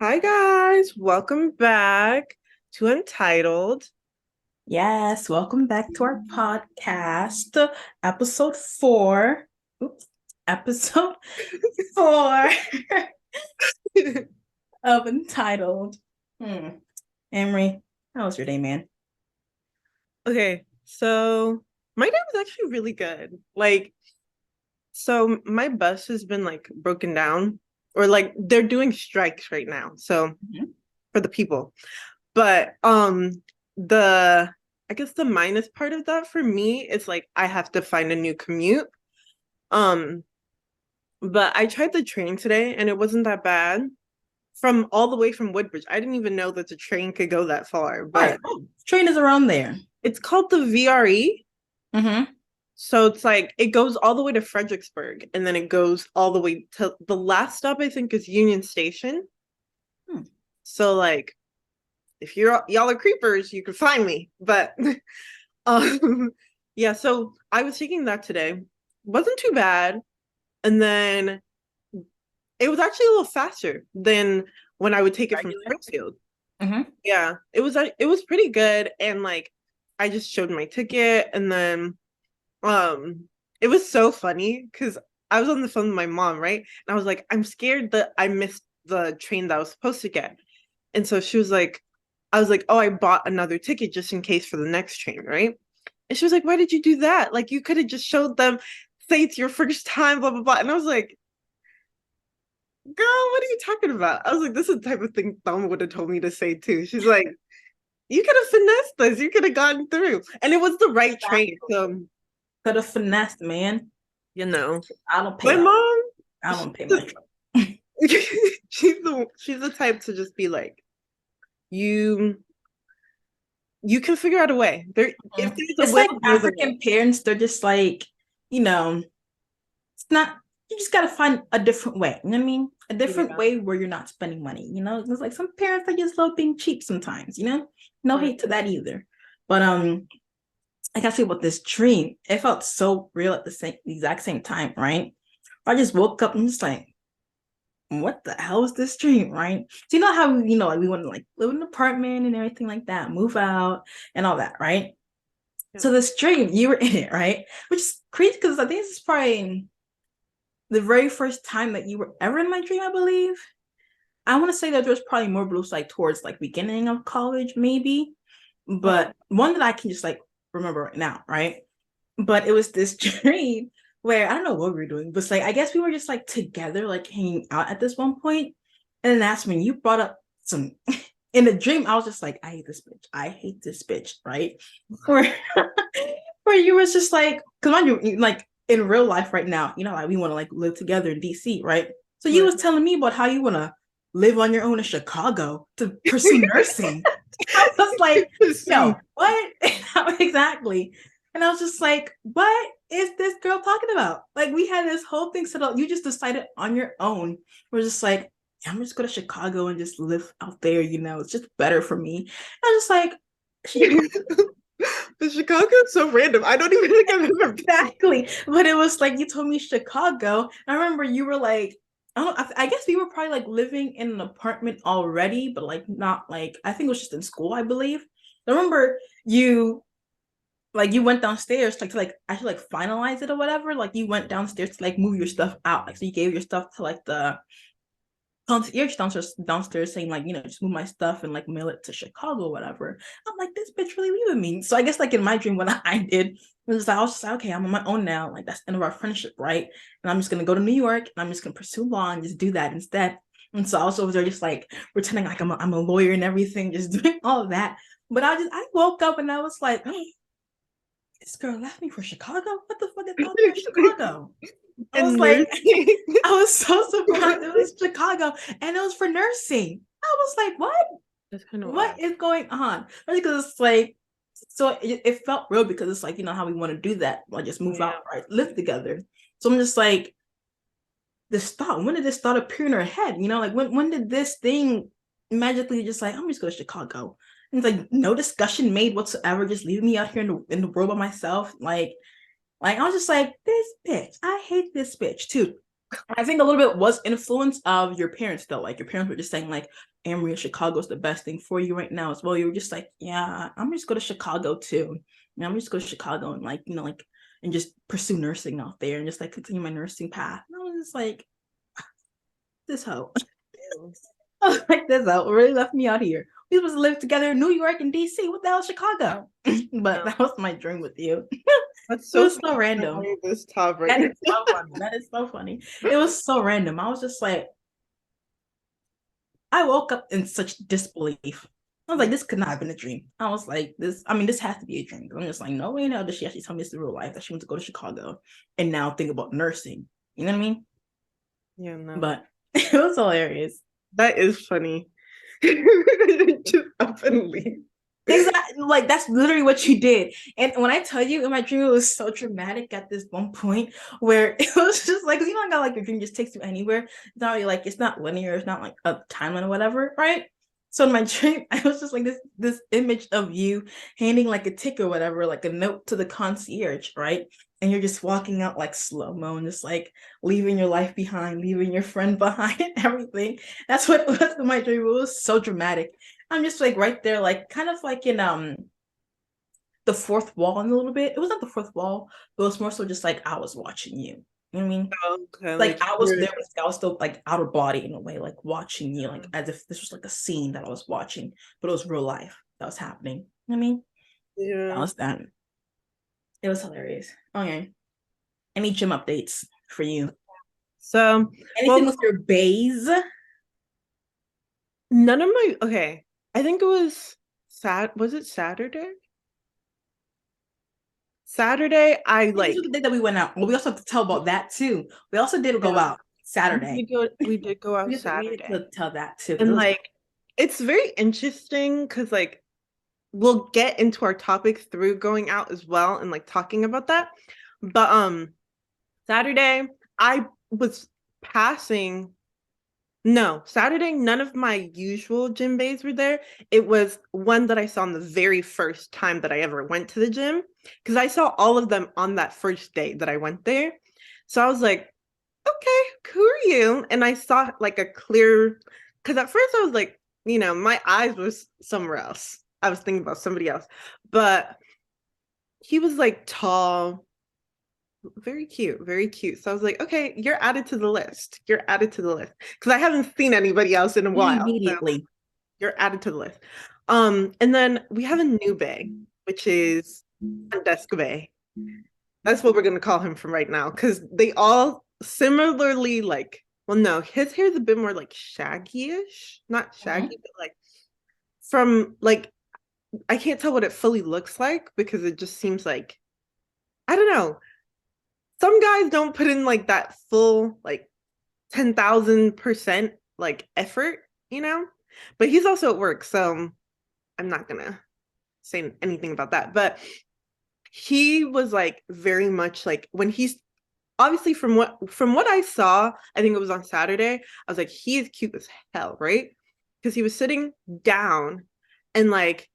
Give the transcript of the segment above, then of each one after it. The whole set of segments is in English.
Hi guys, welcome back to Untitled. Yes, welcome back to our podcast, episode four. Oops, episode four of Untitled. Emery, how was your day, man? Okay, so my day was actually really good. So my bus has been like broken down, or like they're doing strikes right now. So Mhm. for the people. But the I guess the minus part of that for me is like I have to find a new commute. Um, but I tried the train today and it wasn't that bad. From all the way from Woodbridge. I didn't even know that the train could go that far, Right. but Oh, train is around there. it's called the VRE. Mm-hmm. So it's like it goes all the way to Fredericksburg and then it goes all the way to the last stop I think is Union Station. Hmm. So like if y'all are creepers, you can find me. But um yeah, so I was taking that today. Wasn't too bad. And then it was actually a little faster than when I would take it from Regular. Springfield. Mm-hmm. Yeah, it was pretty good and like I just showed my ticket and then it was so funny because I was on the phone with my mom, right? And I was like, I'm scared that I missed the train that I was supposed to get. And so she was like, I was like, oh, I bought another ticket just in case for the next train, right? And she was like, why did you do that? Like you could have just showed them, say it's your first time, blah blah blah. And I was like, girl, what are you talking about? I was like, this is the type of thing Thumb would have told me to say too. She's like, you could have finessed this. You could have gotten through. And it was the right train. So, Could have finessed, man. you know, I don't pay my that. mom, I she's don't pay my the, truck. she's the type to just be like, you you can figure out a way. There if Mhm. there's a It's will, like there's a way. African parents, they're just like, you know, it's not, you just gotta find a different way. You know what I mean? A different Yeah. way where you're not spending money. It's like some parents are just love being cheap sometimes, No Right. hate to that either. But I gotta say about this dream, it felt so real at the exact same time, right? I just woke up and just like, what the hell is this dream, right? So you know how like we want to like live in an apartment and everything like that, move out and all that, right? Yeah. So this dream, you were in it, right? Which is crazy because I think this is probably the very first time that you were ever in my dream, I believe. I want to say that there was probably more blues like towards like beginning of college, maybe, Oh, but one that I can just like remember right now, right? But it was this dream where I don't know what we were doing, but it's like I guess we were just like together, like hanging out at this one point, and then that's when you brought up some. In the dream, I was just like, I hate this bitch. I hate this bitch, right? Where, where you was just like, because mind you, like in real life right now, like we want to like live together in DC, right? So you right. was telling me about how you want to live on your own in Chicago to pursue nursing. I was like, yo, Soon. what? Exactly. And I was just like, what is this girl talking about? Like, we had this whole thing set up. You just decided on your own. We're just like, yeah, I'm just going to Chicago and just live out there. It's just better for me. I was just like, The Chicago is so random. I don't even think I've ever been. exactly. But it was like, you told me Chicago. I remember you were like, I don't know, I guess we were probably like living in an apartment already, but like not like, I think it was just in school, I believe. I remember you went downstairs like to like actually like finalize it or whatever. Like you went downstairs to like move your stuff out. Like so you gave your stuff to like the concierge downstairs saying like, just move my stuff and like mail it to Chicago or whatever. I'm like, this bitch really leaving me. So I guess like in my dream when I did, it was like I was just like, okay, I'm on my own now. Like that's the end of our friendship, right? And I'm just gonna go to New York and I'm just gonna pursue law and just do that instead. And so I was over there just like pretending like I'm a lawyer and everything, just doing all of that. But I woke up and I was like, this girl left me for Chicago. What the fuck is out there in Chicago? I was And like, nursing. I was so surprised it was Chicago and it was for nursing. I was like, what? That's kind of What wild. is going on? Because it's like, so it felt real because it's like, how we want to do that. Like just move out, Yeah. right? Live together. So I'm just like, this thought, when did this thought appear in her head? Like when did this thing magically just like, I'm just going to Chicago? And it's like no discussion made whatsoever, just leaving me out here in the world by myself. Like I was just like, this bitch, I hate this bitch too. I think a little bit was influence of your parents though. Like your parents were just saying like Amory, Chicago's the best thing for you right now as well. You were just like, yeah, I'm just go to Chicago too. I'm just go to Chicago and like, like and just pursue nursing out there and just like continue my nursing path. And I was just like, this hoe. I was like, this hoe really left me out here. We supposed to live together in New York and DC. What the hell, Chicago? But that was my dream with you. That's It so was funny. so random. This topic. That is so funny. That is so funny. It was so random. I was just like, I woke up in such disbelief. I was like, this could not have been a dream. I was like, this has to be a dream. I'm just like, no way now does she actually tell me it's the real life that she wants to go to Chicago and now think about nursing. You know what I mean? Yeah, no. But it was hilarious. That is funny. Just up and leave. Exactly. Like that's literally what you did. And when I tell you in my dream, it was so dramatic at this one point where it was just like, you know, how like your dream just takes you anywhere. It's not really like it's not linear, it's not like a timeline or whatever, right? So in my dream, I was just like this image of you handing like a ticket or whatever, like a note to the concierge, right? And you're just walking out like slow-mo and just like leaving your life behind, leaving your friend behind and everything. That's what it was in my dream. It was so dramatic. I'm just like right there, like kind of like in the fourth wall in a little bit. It was not the fourth wall, but it was more so just like I was watching you. You know what I mean? Okay, Like like I was you're there, but I was still like out of body in a way, like watching you, like as if this was like a scene that I was watching, but it was real life that was happening. You know what I mean? That yeah. was that. It was hilarious. Okay. Any gym updates for you? So, well, Anything with your bays? none of my okay. I think it was was it Saturday? Saturday, I This was like the day that we went out. Well, we also have to tell about that too. We also did go yeah, out Saturday. we did go out We need Saturday. to tell that too because it And was like it's very interesting because like we'll get into our topics through going out as well and like talking about that. But Saturday, I was passing. No, Saturday, none of my usual gym bays were there. It was one that I saw on the very first time that I ever went to the gym because I saw all of them on that first day that I went there. So I was like, okay, who are you? And I saw like a clear, because at first I was like, my eyes was somewhere else. I was thinking about somebody else, but he was like tall, very cute, very cute. So I was like, okay, you're added to the list. You're added to the list because I haven't seen anybody else in a while. So immediately. you're added to the list. And then we have a new bay, which is Desk Bay. That's what we're gonna call him from right now because they all similarly like. Well, no, his hair is a bit more like shaggy-ish, not Mhm. shaggy, but like from like I can't tell what it fully looks like because it just seems like I don't know. Some guys don't put in like that full like 10,000% like effort, you know? But he's also at work, so I'm not gonna say anything about that. But he was like very much like when he's obviously from what I saw, I think it was on Saturday, I was like, he is cute as hell, right? Because he was sitting down and like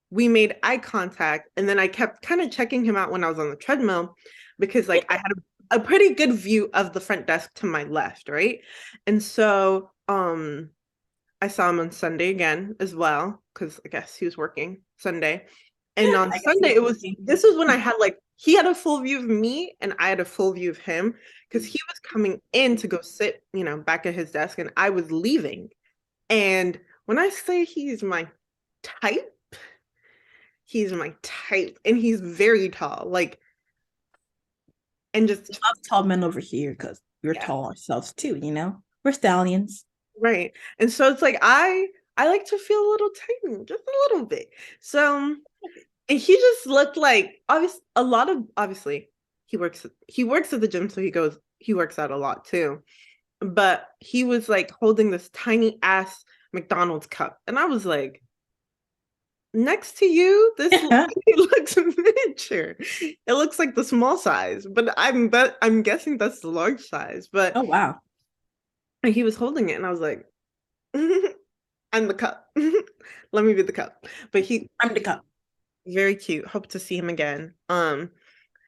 we made eye contact, and then I kept kind of checking him out when I was on the treadmill because like I had a pretty good view of the front desk to my left, right? And so I saw him on Sunday again as well, because I guess he was working Sunday. And on I guess he Sunday, was working. this was when I had like, he had a full view of me and I had a full view of him because he was coming in to go sit, back at his desk and I was leaving. And when I say he's my type, he's my type. And he's very tall, like, and We just, love tall men over here because we're yeah, tall ourselves too, you know? We're stallions. right. And so it's like, I like to feel a little tiny, just a little bit. So, and he just looked like obviously he works at the gym, so he works out a lot too. But he was like holding this tiny ass McDonald's cup. And I was like, next to you, it looks miniature. It looks like the small size, but I'm guessing that's the large size. But Oh wow. he was holding it and I was like, I'm the cup. Let me be the cup. But he I'm the cup. very cute. Hope to see him again.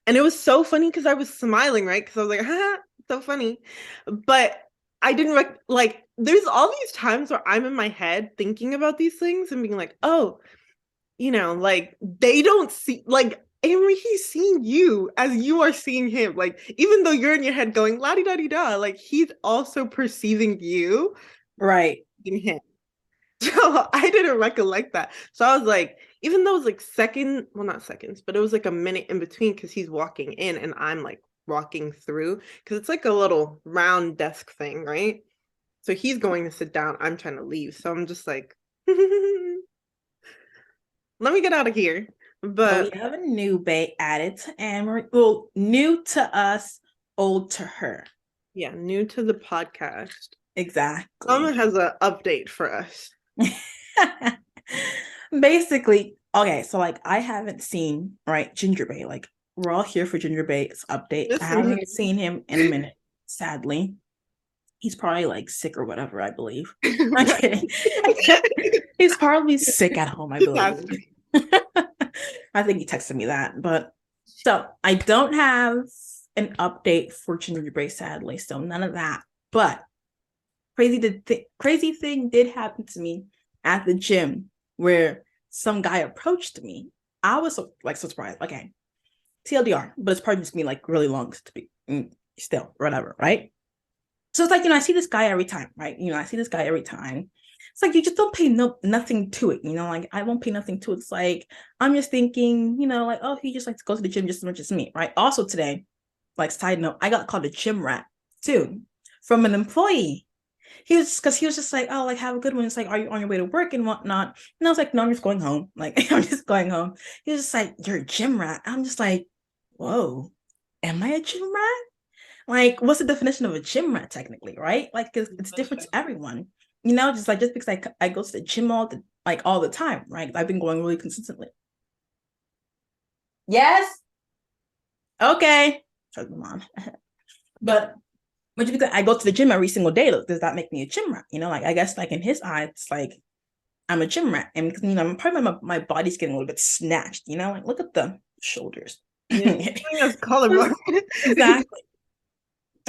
And it was so funny because I was smiling, right? Because I was like, haha, so funny. But I didn't like there's all these times where I'm in my head thinking about these things and being like, oh, like they don't see like Amory, he's seeing you as you are seeing him. Like, even though you're in your head going la di da di da, like he's also perceiving you Right. in him. So I didn't recollect that. So I was like, even though it was like well, not seconds, but it was like a minute in between because he's walking in and I'm like walking through because it's like a little round desk thing, right? So he's going to sit down. I'm trying to leave. So I'm just like, let me get out of here. So we But have a new bae added to Amory. Well, new to us, old to her. yeah, new to the podcast. Exactly. Mama has an update for us. Basically, okay, so like I haven't seen, right, Ginger Bay. Like we're all here for Ginger Bay's update. I Listen haven't seen him in a minute, sadly. He's probably like sick or whatever, I believe. I'm here. kidding. He's probably sick at home, I believe. I think he texted me that. But so I don't have an update for Ginger Bay, sadly. So none of that. But crazy thing did happen to me at the gym where some guy approached me. I was so surprised. Okay, TLDR, but it's probably just me like really long to be still whatever, right? So it's like, I see this guy every time, right? I see this guy every time. It's like you just don't pay nothing to it, like I won't pay nothing to it. It's like I'm just thinking, like, oh, he just likes to go to the gym just as much as me, right? Also today, like side note, I got called a gym rat too from an employee. He was just like, oh, like have a good one. It's like, are you on your way to work and whatnot? And I was like, no, I'm just going home. Like I'm just going home. He was just like, you're a gym rat. I'm just like, whoa, am I a gym rat? Like, what's the definition of a gym rat technically, right? Like, it's different to everyone. Just because I go to the gym all the time, right? I've been going really consistently. Yes. Okay. Sorry, mom. But because I go to the gym every single day, does that make me a gym rat? Like I guess like in his eyes, it's like I'm a gym rat, and because I'm probably my body's getting a little bit snatched. Like look at the shoulders. Yeah, that's collarbone. Exactly.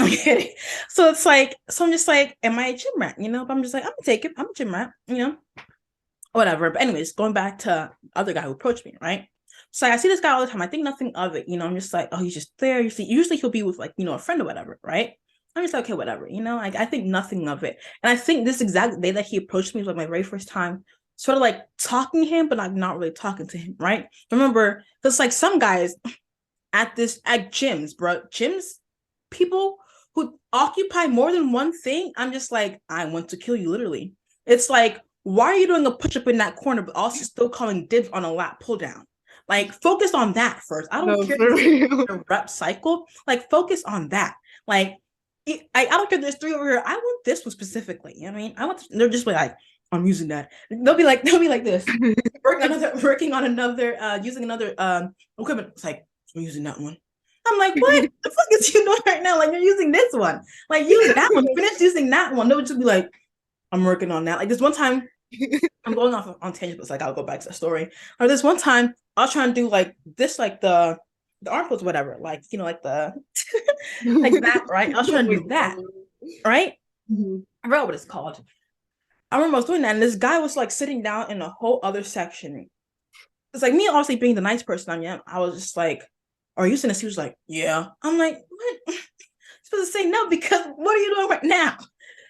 Okay. So it's like, so I'm just like, am I a gym rat? But I'm just like, I'm gonna take it. I'm a gym rat, whatever. But anyways, going back to the other guy who approached me, right? So I see this guy all the time. I think nothing of it. I'm just like, oh, he's just there. Usually he'll be with like, a friend or whatever, right? I'm just like, okay, whatever. Like I think nothing of it. And I think this exact day that he approached me was like my very first time sort of like talking to him, but like not really talking to him, right? Remember, because like some guys at gyms, bro, people who occupy more than one thing, I'm just like, I want to kill you, literally. It's like, why are you doing a push-up in that corner, but also still calling dibs on a lat pull down? Like, focus on that first. I don't care if it's a rep cycle. Like, focus on that. Like, I don't care if there's 3 over here. I want this one specifically. I want. They're just like, I'm using that. They'll be like this, working on another, using another equipment. It's like, I'm using that one. I'm like, what the fuck is you doing right now? Like, you're using this one. Like, use that one. Finish using that one. They'll just be like, I'm working on that. Like, this one time, I'm going off on tangents, but like, I'll go back to the story. Or this one time, I was trying to do like this, like the arm pulls, whatever. Like, like the, like that, right? I was trying to do that, right? Mm-hmm. I forgot what it's called. I remember I was doing that, and this guy was like sitting down in a whole other section. It's like me, obviously being the nice person I was just like, are you saying this? He was like, yeah. I'm like, what? I'm supposed to say no, because what are you doing right now?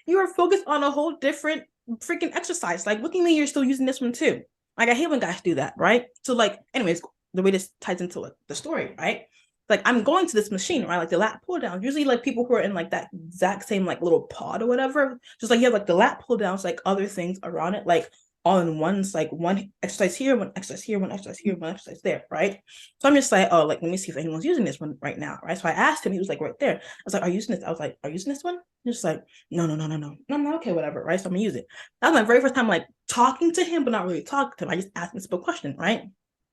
You are focused on a whole different freaking exercise. Like, look at me, you're still using this one too. Like, I hate when guys do that, right? So, like, anyways, the way this ties into like the story, right? Like, I'm going to this machine, right? Like the lat pull down. Usually, like people who are in like that exact same like little pod or whatever, just like you have like the lat pull downs, like other things around it, like all in one's like one exercise here, one exercise here, one exercise here, one exercise there, right? So I'm just like, oh, like let me see if anyone's using this one right now, right? So I asked him, he was like right there. I was like, are you using this? I was like, are you using this one? He's just like, no, okay, whatever, right? So I'm gonna use it. That was my very first time like talking to him, but not really talking to him. I just asked him a simple question, right?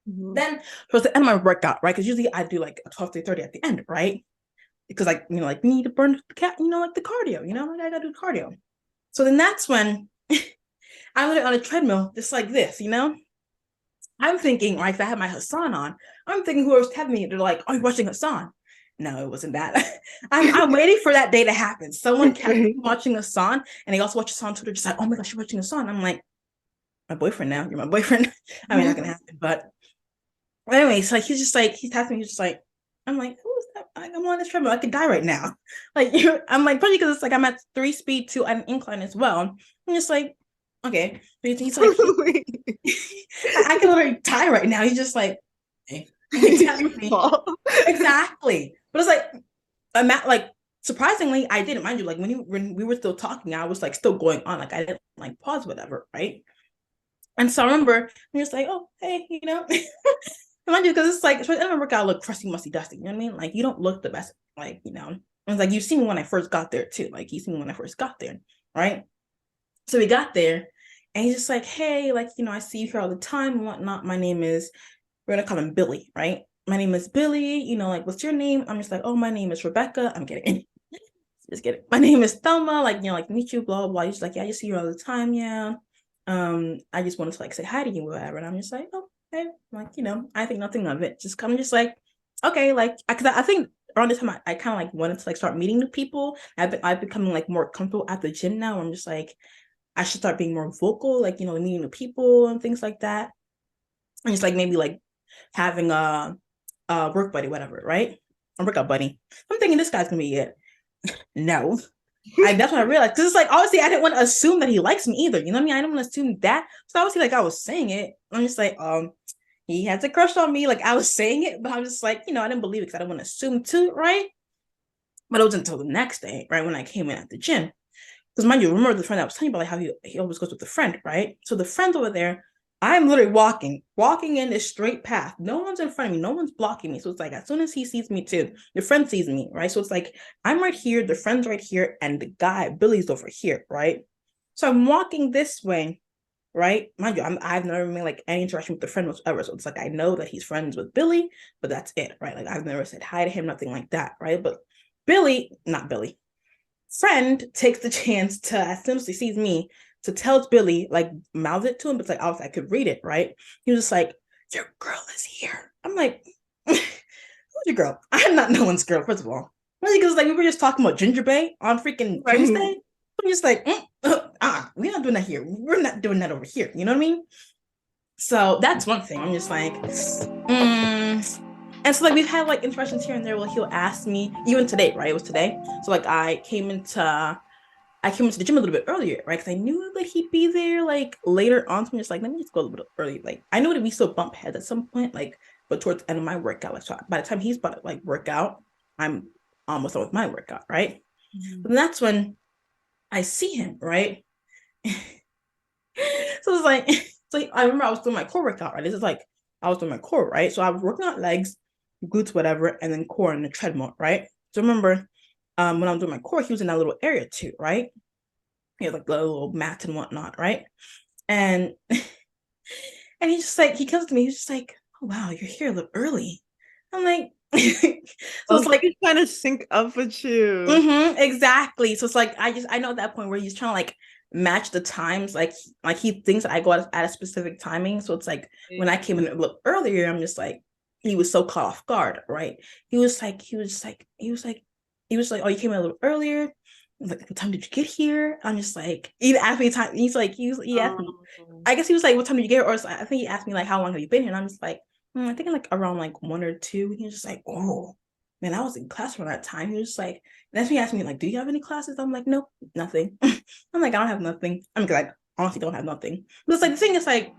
Mm-hmm. Then towards the end of my workout, right? Because usually I do like a 12 to 30 at the end, right? Because like, like you need to burn the cat, like the cardio, like I gotta do cardio. So then that's when I'm on a treadmill, just like this, I'm thinking, right, if I had my Hassan on, I'm thinking whoever's having me, they're like, "Are you watching Hassan?" No, it wasn't that. I'm waiting for that day to happen. Someone kept Right. watching Hassan, and they also watch Hassan on Twitter, just like, "Oh my gosh, you're watching Hassan." I'm like, "My boyfriend now. You're my boyfriend." I mean, not gonna happen, but anyway, so like he's just like he's tapping me, he's just like, I'm like, who is that? I'm on this treadmill. I could die right now. Like I'm like, probably because it's like I'm at 3 speed to an incline as well. I'm just like, okay. But he's like, I can literally die right now. He's just like, hey, like You tapping me. fall. Exactly. But it's like I'm at like surprisingly, I didn't mind you. Like when we were still talking, I was like still going on. Like I didn't like pause, whatever, right? And so I remember he was like, oh, hey, mind you, because it's like, it doesn't work out look crusty, musty, dusty. You know what I mean? Like, you don't look the best. Like, it's like, you see me when I first got there, too. Like, you see me when I first got there, right? So we got there, and he's just like, hey, like, I see you here all the time and whatnot. My name is, we're going to call him Billy, right? My name is Billy. Like, what's your name? I'm just like, oh, my name is Rebecca. I'm kidding. Just kidding. My name is Thelma. Like, like, meet you, blah, blah, blah. He's like, yeah, I just see you all the time. Yeah. I just wanted to like say hi to you, whatever. And I'm just like, oh, hey, like, I think nothing of it. Just come just like, okay, like, because I think around this time I kind of like wanted to like start meeting new people. I've becoming like more comfortable at the gym now. I'm just like, I should start being more vocal, like, meeting new people and things like that. And just like maybe like having a work buddy, whatever, right? A workout buddy. I'm thinking this guy's gonna be it. No. That's what I realized. Because it's like obviously I didn't want to assume that he likes me either. You know what I mean? I didn't want to assume that. So obviously like I was saying it. I'm just like, he has a crush on me. Like I was saying it, but I was just like, I didn't believe it because I didn't want to assume too, right? But it was until the next day, right, when I came in at the gym. Because mind you, remember the friend I was telling you about, like how he always goes with the friend, right? So the friend's over there. I'm literally walking in this straight path. No one's in front of me. No one's blocking me. So it's like as soon as he sees me too, the friend sees me, right? So it's like I'm right here, the friend's right here, and the guy Billy's over here, right? So I'm walking this way, right? Mind you, I've never made like any interaction with the friend whatsoever. So it's like I know that he's friends with Billy, but that's it, right? Like I've never said hi to him, nothing like that, right? But not Billy, friend takes the chance to, as soon as he sees me, to tell Billy, like mouth it to him, but it's like I could read it, right? He was just like, your girl is here. I'm like, who's your girl? I'm not no one's girl, first of all. Because like we were just talking about Ginger Bay on freaking Right. Tuesday. I'm just like, we're not doing that here. We're not doing that over here. You know what I mean? So that's one thing. I'm just like, and so like we've had like interactions here and there. Well, he'll ask me, even today, right? It was today. So like I came into the gym a little bit earlier, right? Because I knew that he'd be there like later on. So I'm just like, let me just go a little bit early. Like I know that we still bump heads at some point, like, but towards the end of my workout, like so by the time he's about to like work out, I'm almost done with my workout, right? Mhm. And that's when I see him, right? So it's like, so I remember I was doing my core workout, right? This is like I was doing my core, right? So I was working out legs, glutes, whatever, and then core on the treadmill, right? So remember, when I was doing my core, he was in that little area too, right? He had like the little mats and whatnot, right? And and he's just like, he comes to me, he's just like, oh wow, you're here a little early. I'm like, so Oh, it's like, he's trying to sync up with you. exactly. So it's like I know at that point where he's trying to like match the times, like he thinks that I go at a specific timing. So it's like when I came in a little earlier, I'm just like, he was so caught off guard, right? He was like, oh, you came in a little earlier. Like, what time did you get here? I'm just like, he asked me time. He asked me. Um, I guess he was like, what time did you get here? Or I think he asked me like, how long have you been here? And I'm just like, I think like around like 1 or 2. He was just like, oh man, I was in class for that time. He was just like, and that's when he asked me like, do you have any classes? I'm like, nope, nothing. I'm like, I don't have nothing. I mean, I honestly don't have nothing. But it's like the thing is like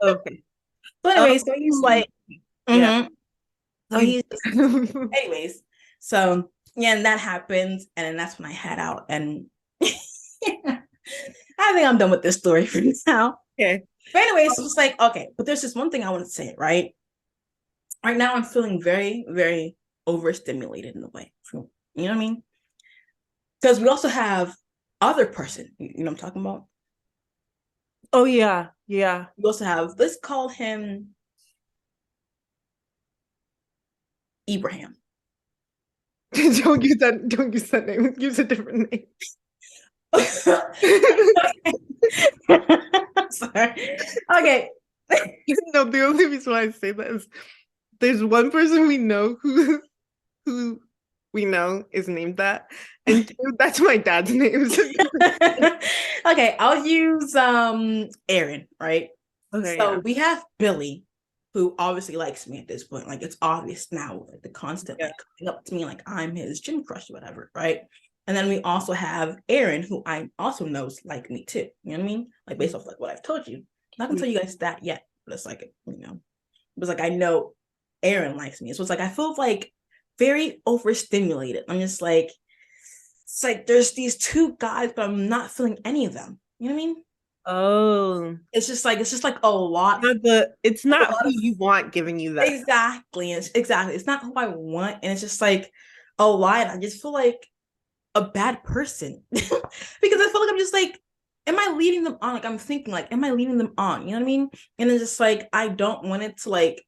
Okay. So anyway, so he's Um, like, yeah. mm-hmm. So He's he's anyways, so yeah, and that happens, and then that's when I head out, and I think I'm done with this story for now. okay. But anyways, it's just like, okay, but there's this one thing I want to say, right? Right now I'm feeling very, very overstimulated in a way. You know what I mean? Because we also have other person, you know what I'm talking about? Oh yeah, yeah. We also have, let's call him Ibrahim. Don't use that. Don't use that name. Use a different name. Sorry. Okay. No, the only reason why I say that is there's one person we know who we know is named that, and two, that's my dad's name. Okay, I'll use Aaron, right? Okay, So yeah. we have Billy, who obviously likes me at this point. Like it's obvious now, like the constant Yeah. like coming up to me like I'm his gym crush or whatever, right? And then we also have Aaron, who I also knows like me too. You know what I mean? Like based off like what I've told you. I'm not gonna tell you guys that yet, but it's like, you know, it's like I know Aaron likes me. So it's like I feel like very overstimulated. I'm just like, it's like there's these two guys, but I'm not feeling any of them. You know what I mean? Oh, It's just like a lot, it's a not lot who of you want giving you that. exactly. Exactly. It's not who I want, and it's just like a lot. I just feel like a bad person because I feel like I'm just like, am I leading them on? Like I'm thinking, like, am I leading them on? You know what I mean? And it's just like I don't want it to like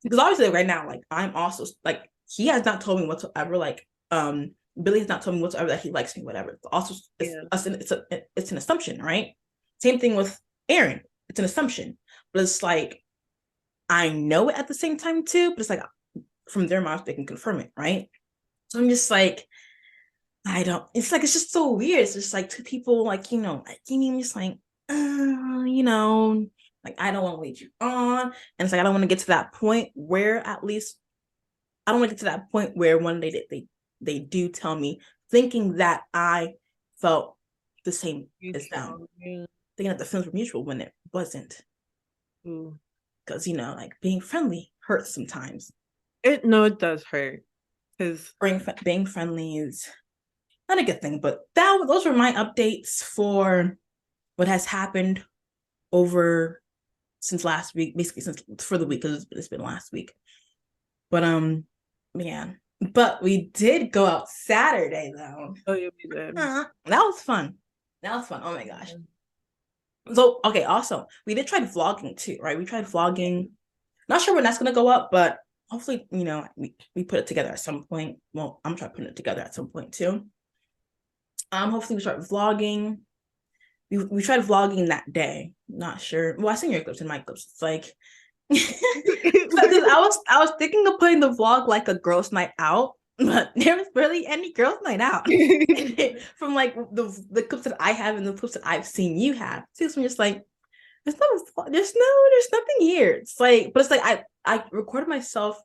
because obviously right now, like I'm also like he has not told me whatsoever. Like Billy has not told me whatsoever that he likes me, whatever. It's also Yeah. it's an assumption, right? Same thing with Aaron. It's an assumption, but it's like I know it at the same time too. But it's like from their mouth they can confirm it, right? So I'm just like I don't. It's like it's just so weird. It's just like two people, like like I'm just like, you know, like I don't want to lead you on, and it's like I don't want to get to that point where at least I don't want to get to that point where one day they do tell me, thinking that I felt the same as them, Mutual. Yeah. thinking that the feelings were mutual when it wasn't. Ooh. Because like being friendly hurts sometimes. It does hurt because Being friendly is not a good thing, but those were my updates for what has happened over since last week, basically since for the week because it's been last week. But yeah. But we did go out Saturday though. oh you'll be good. That was fun. That was fun. Oh my gosh. So okay, also we did try vlogging too, right? We tried vlogging. Not sure when that's gonna go up, but hopefully, we put it together at some point. Well, I'm trying putting it together at some point too. Hopefully we start vlogging. We tried vlogging that day. Not sure. Well, I seen your clips and my clips. It's like because I was thinking of putting the vlog like a girls' night out, but there was barely any girls' night out from like the clips that I have and the clips that I've seen you have. So I'm just like, there's nothing here. It's like, but it's like I recorded myself.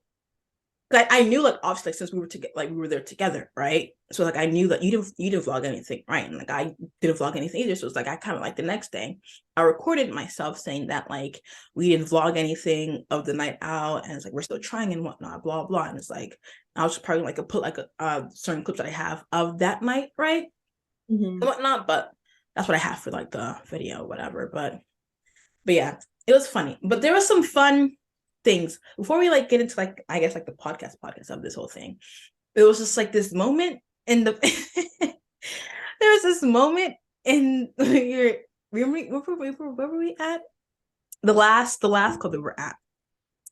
I knew like obviously like, since we were together, like we were there together, right? So like I knew that you didn't vlog anything, right? And like I didn't vlog anything either. So it's like I kind of like the next day I recorded myself saying that like we didn't vlog anything of the night out, and it's like we're still trying and whatnot, blah blah. And it's like I was probably like put like a certain clips that I have of that night, right? Mhm. And whatnot, but that's what I have for like the video, whatever. But yeah, it was funny. But there was some fun things before we like get into like I guess like the podcast of this whole thing. It was just like this moment in the there was this moment in your where were we at? The last club we were at.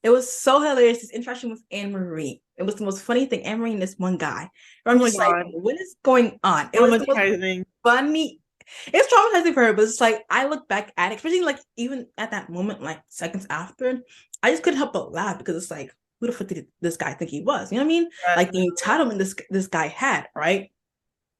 It was so hilarious. This interaction with Anne Marie. It was the most funny thing. Anne Marie and this one guy. Where Oh I'm my just like, god. what is going on? It was the most Traumatizing. funny. It's traumatizing for her, but it's like I look back at it, especially like even at that moment, like seconds after, I just couldn't help but laugh because it's like, who the fuck did this guy think he was? You know what I mean? Yeah. Like the entitlement this guy had, right?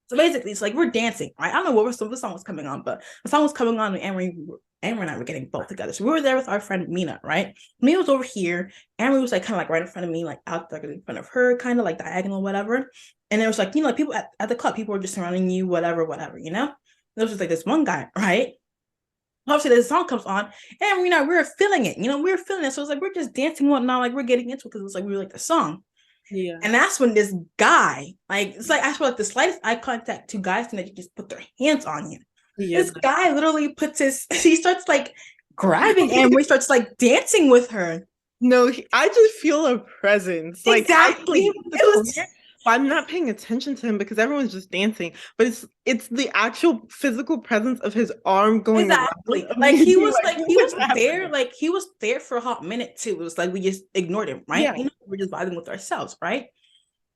So basically, it's like we're dancing, right? I don't know what the song was coming on, but the song was coming on, and Amory and I were getting both together. So we were there with our friend Mina, right? Mina was over here. Amory was like kind of like right in front of me, like out like in front of her, kind of like diagonal, whatever. And there was like like people at the club, people were just surrounding you, whatever, whatever, you know. There was just like this one guy, right? obviously the song comes on, and we were feeling it. We were feeling it. So it's like we're just dancing and whatnot, like we're getting into it because it's like we like the song. Yeah. And that's when this guy, like, it's like I feel like the slightest eye contact, two guys and they just put their hands on you. Yeah. This guy literally he starts like grabbing Amory, starts like dancing with her. No, I just feel a presence. Like Exactly. I'm not paying attention to him because everyone's just dancing, but it's the actual physical presence of his arm going exactly around. like he was happening? he was there for a hot minute too. It was like we just ignored him, right? Yeah. We're just vibing with ourselves, right?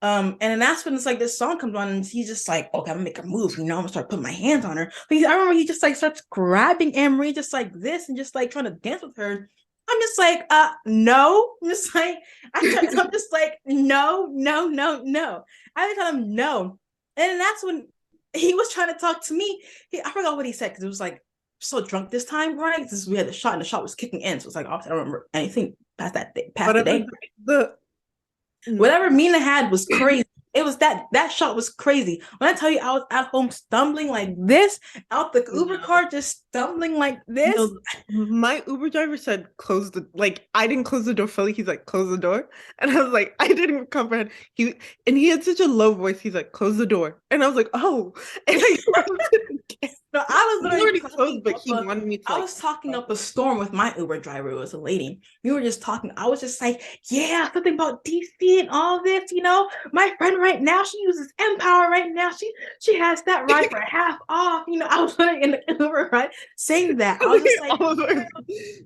And then that's when it's like this song comes on and he's just like, okay, I'm gonna make a move, I'm gonna start putting my hands on her. But I remember he just like starts grabbing Anne-Marie just like this and just like trying to dance with her. I'm just like, no. I'm just like, I'm just like, no, no, no, no. I tell him no. And that's when he was trying to talk to me. I forgot what he said because it was like so drunk this time, right? This we had the shot and the shot was kicking in. So it's like, oh, I don't remember anything past that day, past the day. Whatever Mina had was crazy. It was that shot was crazy. When I tell you I was at home stumbling like this, out the Uber car just stumbling like this. No, my Uber driver said close the I didn't close the door fully. He's like, close the door. And I was like, I didn't comprehend. He had such a low voice. He's like, close the door. And I was like, oh. And no, I was already closed, but he wanted me to. I was talking up a storm with my Uber driver. It was a lady. We were just talking. I was just like, yeah, something about DC and all this. My friend right now, she uses Empower right now. She has that ride for half off. I was in the Uber right saying that. I was just like,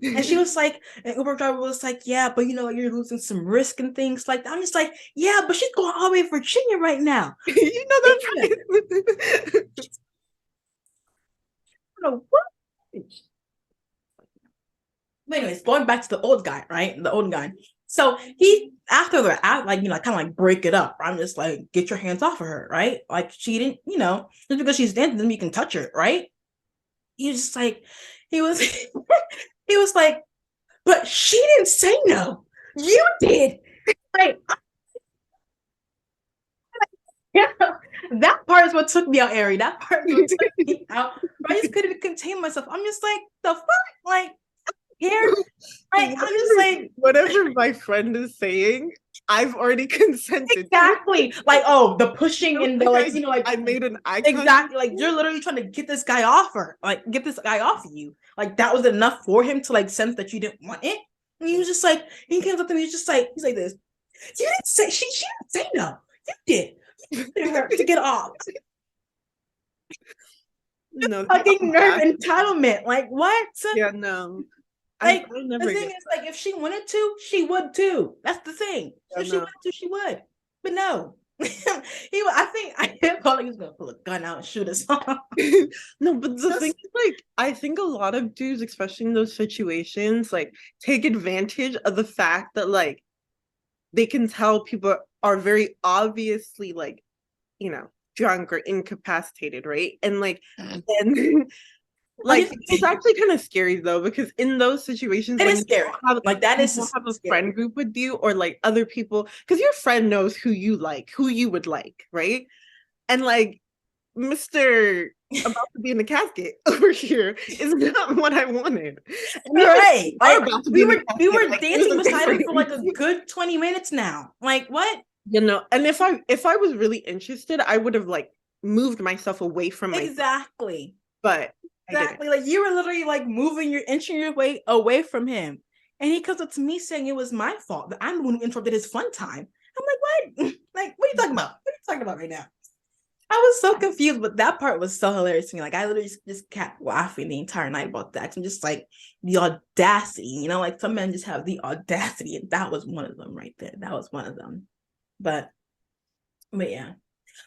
and she was like, and Uber driver was like, yeah, but you're losing some risk and things like that. I'm just like, yeah, but she's going all the way to Virginia right now. That's right. What? But anyways, going back to the old guy, right? The old guy. So he, after the act, kind of like break it up. I'm just like, get your hands off of her, right? Like she didn't, just because she's dancing, then you can touch her, right? He was just like, he was like, but she didn't say no. You did. Like, yeah, that part is what took me out, Ari. That part is what took me out. I just couldn't contain myself. I'm just like, the fuck? Like, here? Like, I'm just like, whatever my friend is saying, I've already consented. Exactly. Like, oh, the pushing and the I made an eye exactly. Like, you're literally trying to get this guy off her. Like, get this guy off of you. Like, that was enough for him to like sense that you didn't want it. And he was just like, he came up to me, he's like this. You didn't say she didn't say no. You did. Her to get off. No fucking nerve entitlement. Like what? Yeah, no. Like the thing is, like if she wanted to, she would too. That's the thing. If she wanted to, she would. But no. I felt like he was gonna pull a gun out and shoot us off. No, but the thing is, like, I think a lot of dudes, especially in those situations, like take advantage of the fact that like they can tell people are very obviously like, drunk or incapacitated, right? And like then like it's actually kind of scary though, because in those situations it is scary. That is have a friend group with you or like other people, because your friend knows who you would like, right? And like Mr. about to be in the casket over here is not what I wanted. Right. We were dancing beside him for like a good 20 minutes now. Like what? And if I was really interested, I would have like moved myself away from exactly. But exactly, like you were literally like inching your way away from him, and he comes up to me saying it was my fault that I'm the one who interrupted his fun time. I'm like, what? Like, what are you talking about? What are you talking about right now? I was so confused, but that part was so hilarious to me. Like, I literally just kept laughing the entire night about that. I'm just like, the audacity, like some men just have the audacity, and that was one of them right there. That was one of them. But yeah.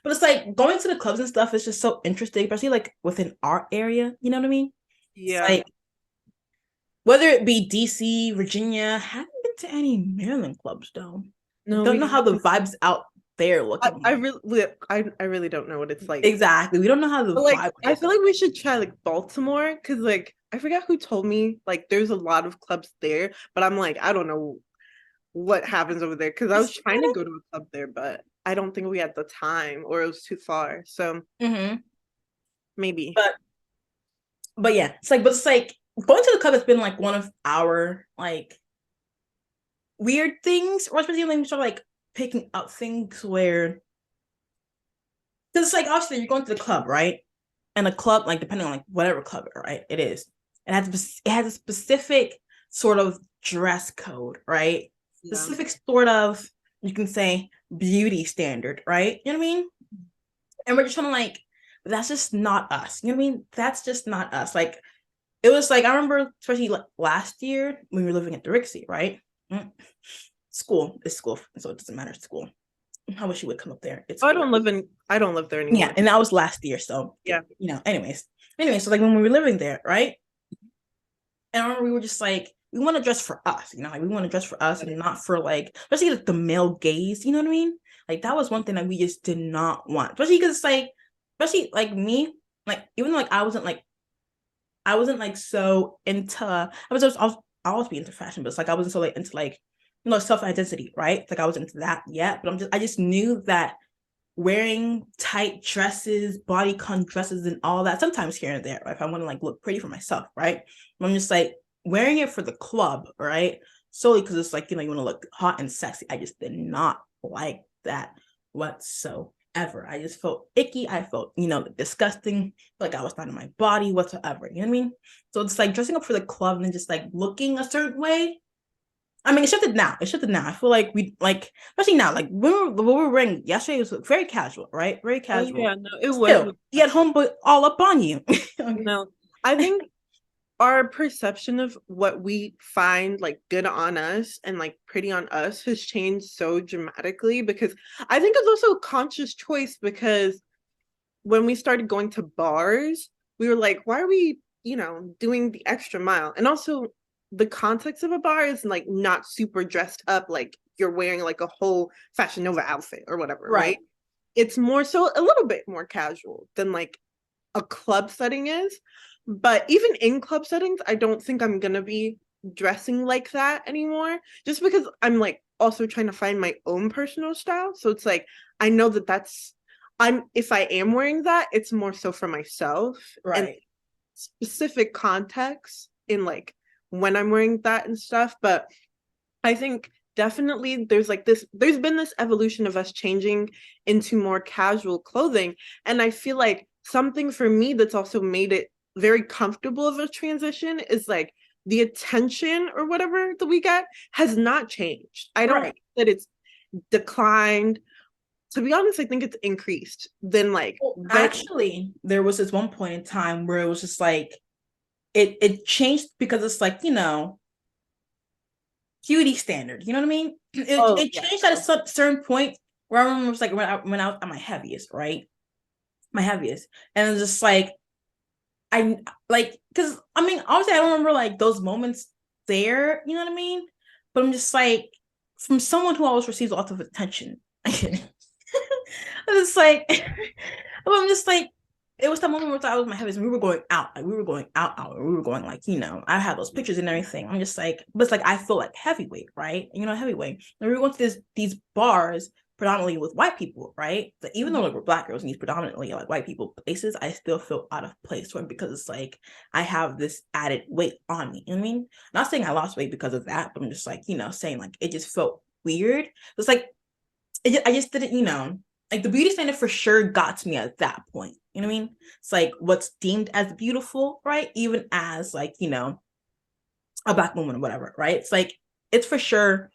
But it's like going to the clubs and stuff is just so interesting, especially like within our area. You know what I mean? Yeah. Like, whether it be DC, Virginia, haven't been to any Maryland clubs though. No, don't know how the vibes out there look. I really don't know what it's like. Exactly, we don't know how the vibe. I feel like we should try like Baltimore, because like I forgot who told me like there's a lot of clubs there, but I'm like, I don't know what happens over there, because I was trying to go to a club there, but I don't think we had the time, or it was too far. So maybe. But yeah, it's like going to the club has been like one of our like weird things, or especially when we start like picking up things where, because it's like obviously you're going to the club, right? And a club, like depending on like whatever club, right, it is, it has a specific sort of dress code, right? Yeah. Specific sort of, you can say, beauty standard, right? You know what I mean? And we're just trying to like, that's just not us. You know what I mean? That's just not us. Like it was like I remember, especially like last year when we were living at the Rixie, right? Mm. School is school, so it doesn't matter. It's school. I wish you would come up there. It's Oh, cool. I don't live there Yeah, anymore. and that was last year, so Yeah. anyways, so like when we were living there, right? And I remember we were just like, we want to dress for us, you know, like we want to dress for us and not for like, especially like the male gaze, you know what I mean? Like that was one thing that we just did not want, especially because it's like, especially like me, like even though like I wasn't like so into, I always be into fashion, but it's like I wasn't so like into like, you know, self identity, right? Like I wasn't into that yet, but I just knew that wearing tight dresses, bodycon dresses, and all that, sometimes here and there, right? If I want to like look pretty for myself, right? I'm just like wearing it for the club, right? Solely because it's like, you know, you want to look hot and sexy. I just did not like that whatsoever. I just felt icky. I felt, you know, disgusting, like I was not in my body whatsoever. You know what I mean? So it's like dressing up for the club and then just like looking a certain way. I mean, it shifted now. It shifted now. I feel like we like, especially now, like what we were wearing yesterday was very casual, right? Very Oh casual. yeah, no, it was. Still, you at home, but all up on you. No, I think our perception of what we find like good on us and like pretty on us has changed so dramatically, because I think it's also a conscious choice, because when we started going to bars, we were like, why are we, doing the extra mile? And also the context of a bar is like not super dressed up, like you're wearing like a whole Fashion Nova outfit or whatever, right? Right. It's more so a little bit more casual than like a club setting is. But even in club settings, I don't think I'm gonna be dressing like that anymore, just because I'm like also trying to find my own personal style. So it's like I know that I'm if I am wearing that, it's more so for myself and Right. specific context in like when I'm wearing that and stuff. But I think definitely there's been this evolution of us changing into more casual clothing. And I feel like something for me that's also made it very comfortable of a transition is like the attention or whatever that we get has not changed. I don't Right. think that it's declined. To be honest, I think it's increased than like Well, when. actually, there was this one point in time where it was just like it changed because it's like, you know, beauty standard. You know what I mean? Oh It yeah. changed at a certain point where I remember it was like when I was at my heaviest, right? My heaviest. And it was just like I like, because I mean, obviously I don't remember like those moments there, you know what I mean? But I'm just like, from someone who always receives lots of attention. It's like I'm just like, it was that moment where I was my heaviest. We were going out, like we were going out, we were going like, you know, I had those pictures and everything. I'm just like, but it's like I feel like heavyweight, right? You know, heavyweight. And we were going to these bars predominantly with white people, right? But even though like we're black girls in these predominantly like white people places, I still feel out of place for it because it's like I have this added weight on me. You know what I mean? Not saying I lost weight because of that, but I'm just like, you know, saying like it just felt weird. It's like I just didn't, you know, like the beauty standard for sure got to me at that point. You know what I mean? It's like what's deemed as beautiful, right? Even as like, you know, a black woman or whatever, right? It's like it's for sure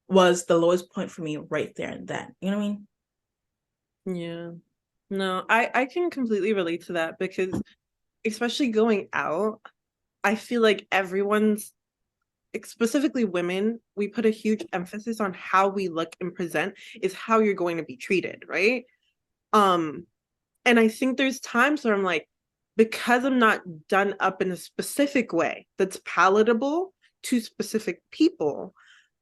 was the lowest point for me right there and then. You know what I mean? Yeah. No, I can completely relate to that, because especially going out, I feel like everyone's, specifically women, we put a huge emphasis on how we look and present is how you're going to be treated, right? Um, and I think there's times where I'm like, because I'm not done up in a specific way that's palatable to specific people,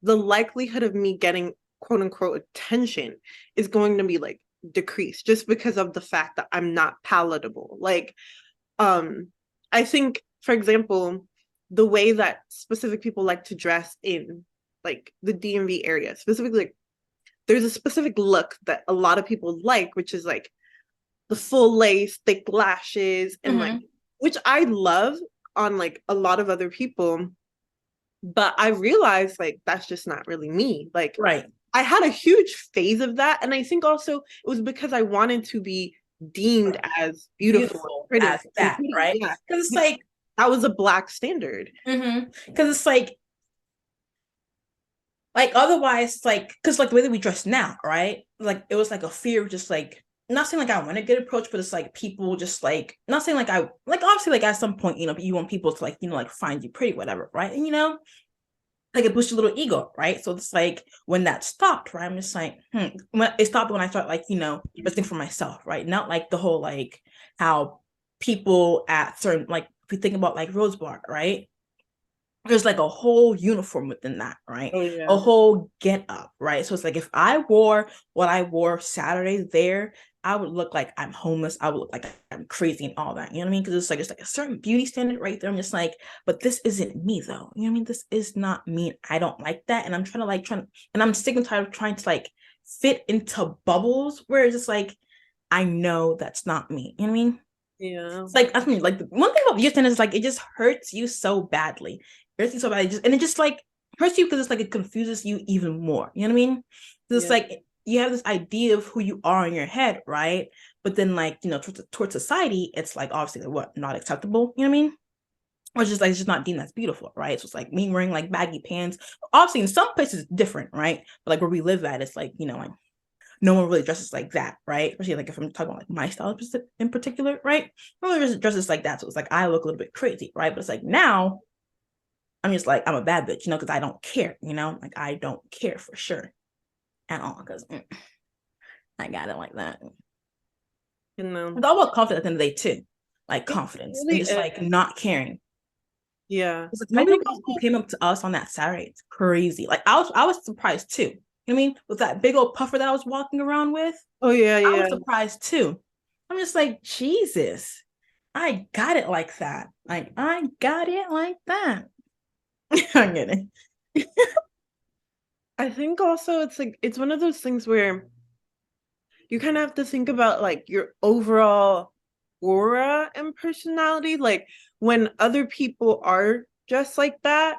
the likelihood of me getting quote unquote attention is going to be like decreased, just because of the fact that I'm not palatable. Like, um, I think, for example, the way that specific people like to dress in like the DMV area, specifically, like, there's a specific look that a lot of people like, which is like the full lace, thick lashes, and like, Mm-hmm. which I love. on like a lot of other people, but I realized like that's just not really me. Like Right. I had a huge phase of that, and I think also it was because I wanted to be deemed as beautiful and Beautiful pretty as and that, pretty. right? Yeah, Because it's like, that was a black standard. because it's like otherwise, like, because like the way that we dress now, right? Like it was like a fear of just like not saying like I want to get approached, but it's like people just like not saying like I like obviously like at some point, you want people to like, like find you pretty, whatever, right? And like it boosts your little ego, right? So it's like when that stopped, right? I'm just like, when it stopped when I start like, dressing for myself, right? Not like the whole like how people at certain like if you think about like Rose Bar, right? There's like a whole uniform within that, right? Oh A yeah, whole get up, right? So it's like if I wore what I wore Saturday there, I would look like I'm homeless. I would look like I'm crazy and all that. You know what I mean? Because it's like a certain beauty standard right there. I'm just like, but this isn't me though. You know what I mean? This is not me. I don't like that. And I'm and I'm sick and tired of trying to like fit into bubbles where it's just like, I know that's not me. You know what I mean? yeah, It's like I mean, like the one thing about beauty standards is like it just hurts you so badly. It hurts you so badly, and it just like hurts you because it's like it confuses you even more. You know what I mean? Because it's yeah, like you have this idea of who you are in your head, right? But then like towards society, it's like obviously like, what not acceptable. You know what I mean? Or it's just like it's just not deemed as beautiful, right? So it's like me wearing like baggy pants. Obviously, in some places it's different, right? But like where we live at, it's like like no one really dresses like that, right? Especially like if I'm talking about like my style in particular, right? No one really dresses like that. So it's like I look a little bit crazy, right? But it's like now I'm just like I'm a bad bitch, because I don't care, like I don't care for sure at all because I got it like that. you know, It's all about confidence at the end of the day too, like it confidence and really just is. like not caring. Yeah, It's like I some think people who also, came up to us on that Saturday, it's crazy. Like I was surprised too. You know what I mean? With that big old puffer that I was walking around with, oh yeah, I yeah, was surprised too. I'm just like, Jesus, I got it like that. Like, I got it like that. I'm kidding. I think also it's like it's one of those things where you kind of have to think about like your overall aura and personality. Like when other people are just like that,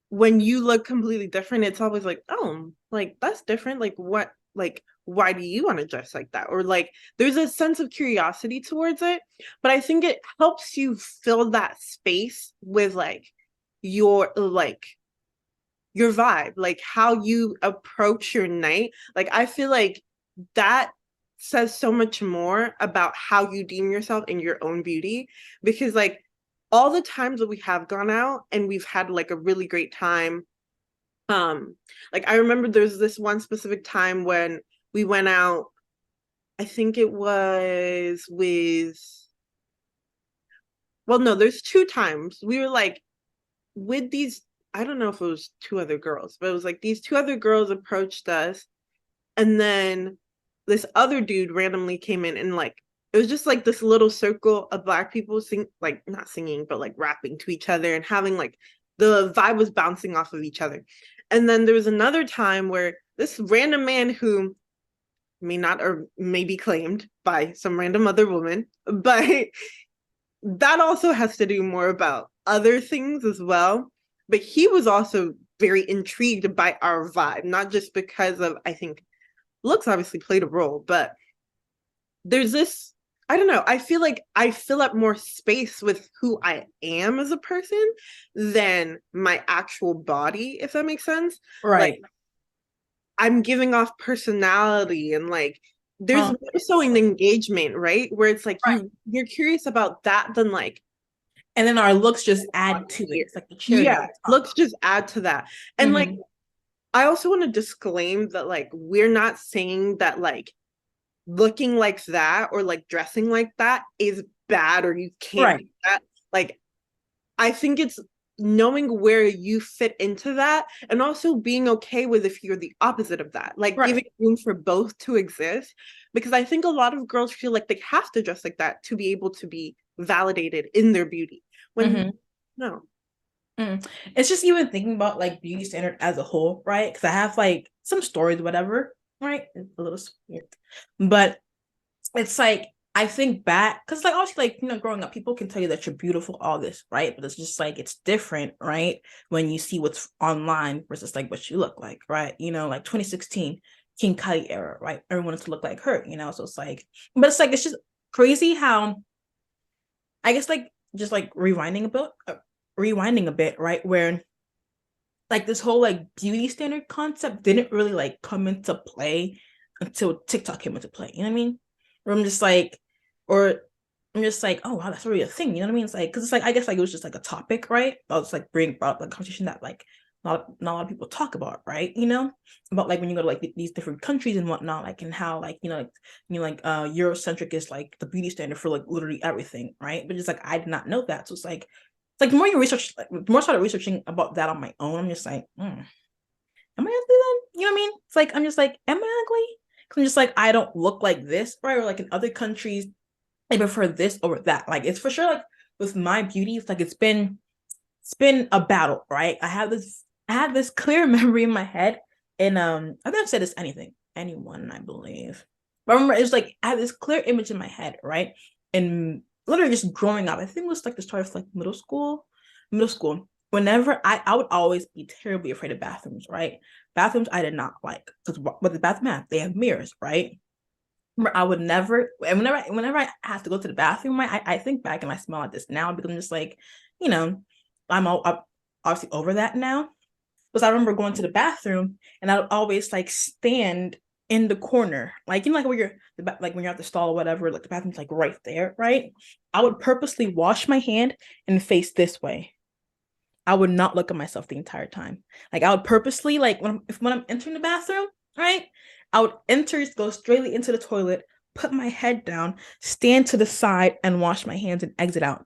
when you look completely different, it's always like, oh, like that's different. Like what, like, why do you want to dress like that? Or like there's a sense of curiosity towards it. But I think it helps you fill that space with like your vibe, like how you approach your night. Like I feel like that says so much more about how you deem yourself in your own beauty, because like all the times that we have gone out and we've had like a really great time, like I remember there's this one specific time when we went out. I think it was with, well, no, there's two times we were like with these, I don't know if it was two other girls, but it was like these two other girls approached us, and then this other dude randomly came in, and like it was just like this little circle of black people sing, like not singing but like rapping to each other and having like the vibe was bouncing off of each other. And then there was another time where this random man who may not or may be claimed by some random other woman, but that also has to do more about other things as well. But he was also very intrigued by our vibe, not just because of, I think, looks obviously played a role, but there's this, I don't know, I feel like I fill up more space with who I am as a person than my actual body, if that makes sense. Like Right. I'm giving off personality, and like there's Um, more so an engagement, right? Where it's like right. you're curious about that than like, And then our looks just add to it. It's like the cherry on yeah, top. let's just add to that. And like Mm-hmm. I also want to disclaim that like we're not saying that like looking like that or like dressing like that is bad or you can't do Right. that. Like I think it's knowing where you fit into that, and also being okay with if you're the opposite of that, like Right. giving room for both to exist. Because I think a lot of girls feel like they have to dress like that to be able to be validated in their beauty, when Mm-hmm. no. It's just even thinking about like beauty standard as a whole, right? Because I have like some stories, whatever, right? It's a little weird, but it's like I think back because like obviously like growing up people can tell you that you're beautiful all this right, but it's just like it's different right when you see what's online versus like what you look like, right? Like 2016 King Kylie era, right? Everyone wanted to look like her, so it's like, but it's like it's just crazy how I guess like just like rewinding a bit, right? Where like this whole like beauty standard concept didn't really like come into play until TikTok came into play. You know what I mean? Where I'm just like, or I'm just like, oh wow, that's really a thing. You know what I mean? It's like because it's like I guess like it was just like a topic, right? I was like bring about like conversation that like not a lot of people talk about, right? About like when you go to like these different countries and whatnot, like and how like Eurocentric is like the beauty standard for like literally everything, right? But it's like I did not know that, so it's like the more you research, like the more I started researching about that on my own, I'm just like, am I ugly then? You know what I mean? It's like I'm just like, am I ugly? Because I'm just like I don't look like this, right? Or like in other countries, I prefer this over that. Like it's for sure like with my beauty, it's like it's been a battle, right? I had this clear memory in my head, and I think I've said this anyone, I believe. But I remember it was like I had this clear image in my head, right? And literally just growing up, I think it was like the start of like middle school. Middle school. Whenever I would always be terribly afraid of bathrooms, right? Bathrooms I did not like because what the bathroom have, they have mirrors, right? I would never, and whenever I have to go to the bathroom, right, I think back and I smell at this now because I'm just like, you know, I'm obviously over that now. Because I remember going to the bathroom and I would always like stand in the corner, like like where like when you're at the stall or whatever, like the bathroom's like right there, right? I would purposely wash my hand and face this way. I would not look at myself the entire time. Like I would purposely like when I'm entering the bathroom, right? I would enter, go straightly into the toilet, put my head down, stand to the side, and wash my hands and exit out.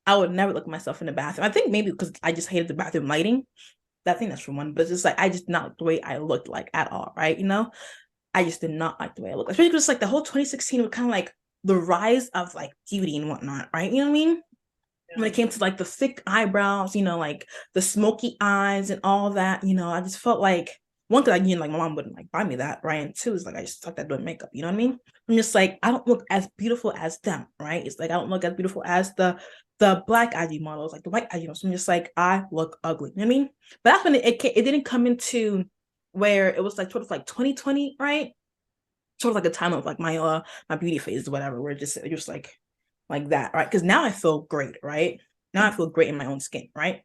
I would never look at myself in the bathroom. I think maybe because I just hated the bathroom lighting. I think that's for one, but it's just like I just not like the way I looked like at all, right? I just did not like the way I looked, especially because like the whole 2016 was kind of like the rise of like beauty and whatnot, right? You know what I mean? When it came to like the thick eyebrows, like the smoky eyes and all that, I just felt like one, because like my mom wouldn't like buy me that, right? And two is like I just thought that doing makeup, you know what I mean? I'm just like I don't look as beautiful as them, right? It's like I don't look as beautiful as the black IG models, like the white IG models. So I'm just like I look ugly, you know what I mean? But that's when it didn't come into where it was like sort of like 2020, right? Sort of like a time of like my beauty phase or whatever, where just like that, right? Because now I feel great, right? Now I feel great in my own skin, right?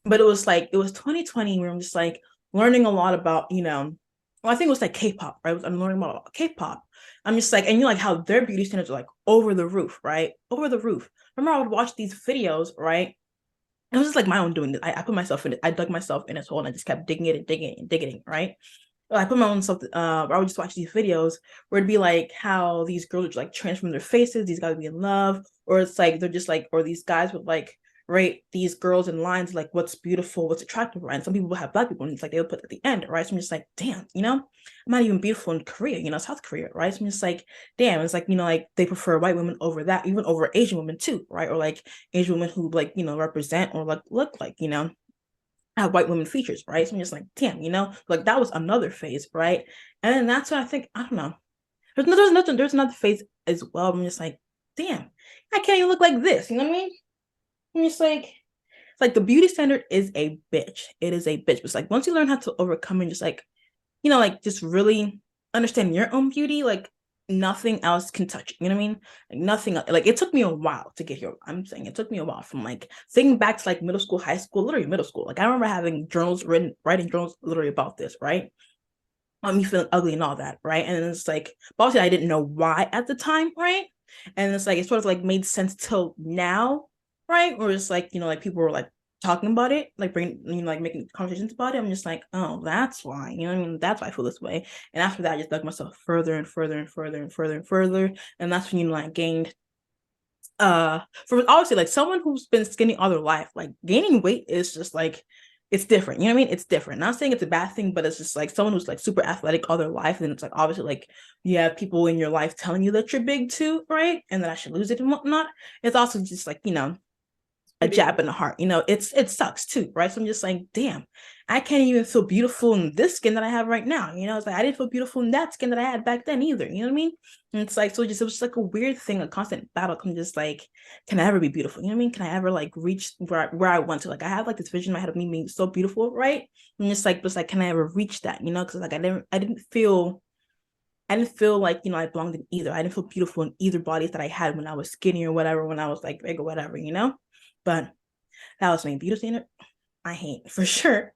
But it was 2020 where I'm just like learning a lot about, well, I think it was like K-pop, right? I'm learning about K-pop. I'm just like, and like how their beauty standards are like over the roof, right? Over the roof. Remember, I would watch these videos, right? It was just like my own doing it. I put myself in it. I dug myself in this hole and I just kept digging it and digging it and digging it, right? I put my own stuff. I would just watch these videos where it'd be like how these girls would like transform their faces. These guys would be in love, or it's like they're just like, or these guys would like rate these girls in lines like what's beautiful, what's attractive, right? And some people would have black people, and it's like they would put at the end, right? So I'm just like, damn, I'm not even beautiful in Korea, South Korea, right? So I'm just like, damn, it's like like they prefer white women over that, even over Asian women too, right? Or like Asian women who like represent or like look like have white women features, right? So I'm just like, damn, like that was another phase, right? And then that's what I think, I don't know. There's another phase as well. I'm just like, damn, I can't even look like this. You know what I mean? I'm just like, it's like the beauty standard is a bitch. It is a bitch. But it's like once you learn how to overcome and just like, like just really understand your own beauty, like nothing else can touch it. You know what I mean? Like nothing, like it took me a while to get here. I'm saying it took me a while from like thinking back to like middle school, high school, literally middle school. Like I remember having journals writing journals literally about this, right? Me feeling ugly and all that, right? And it's like, obviously I didn't know why at the time, right? And it's like it sort of like made sense till now, right? Where it's like, like people were like talking about it, like bringing, like making conversations about it. I'm just like, oh, that's why, what I mean? That's why I feel this way. And after that, I just dug myself further and further and further and further and further. And that's when, I gained for obviously like someone who's been skinny all their life, like gaining weight is just like it's different. You know what I mean? It's different. Not saying it's a bad thing, but it's just like someone who's like super athletic all their life. And it's like obviously like you have people in your life telling you that you're big too, right? And that I should lose it and whatnot. It's also just like, a It is. jab in the heart. It sucks too, right? So I'm just like, damn, I can't even feel beautiful in this skin that I have right now. It's like I didn't feel beautiful in that skin that I had back then either. You know what I mean? And it's like, so it was just like a weird thing, a constant battle. I'm just like, can I ever be beautiful? You know what I mean? Can I ever like reach where I want to? Like I have like this vision in my head of me being so beautiful, right? And it's like, can I ever reach that? Because like I didn't feel like, I belonged in either. I didn't feel beautiful in either bodies that I had when I was skinny or whatever, when I was like big or whatever. But that was me. Beauty standard, I hate for sure.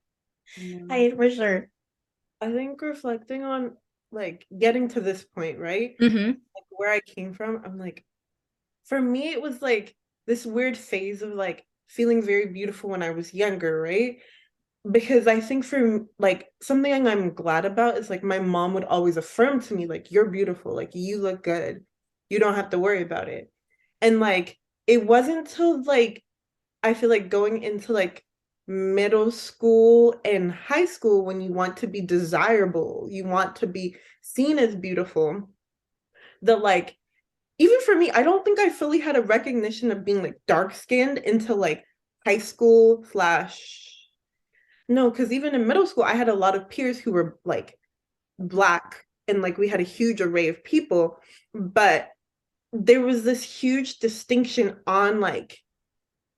I Yeah. hate for sure. I think reflecting on like getting to this point, right? Mm-hmm. Like where I came from, I'm like, for me, it was like this weird phase of like feeling very beautiful when I was younger, right? Because I think for like something I'm glad about is like my mom would always affirm to me, like, you're beautiful, like, you look good. You don't have to worry about it. And like, it wasn't until like I feel like going into like middle school and high school when you want to be desirable, you want to be seen as beautiful, that like even for me, I don't think I fully had a recognition of being like dark skinned until like high school slash no, because even in middle school, I had a lot of peers who were like black and like we had a huge array of people, but there was this huge distinction on like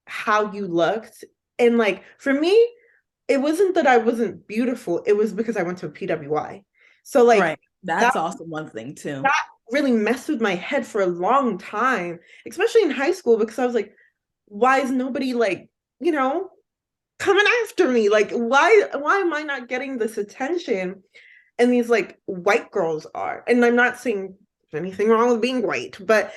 how you looked. And like for me, it wasn't that I wasn't beautiful, it was because I went to a PWI. So like Right. That's that also one thing too. that really messed with my head for a long time, especially in high school, because I was like, why is nobody like, you know, coming after me? Like, why am I not getting this attention? And these like white girls are. And I'm not saying anything wrong with being white, but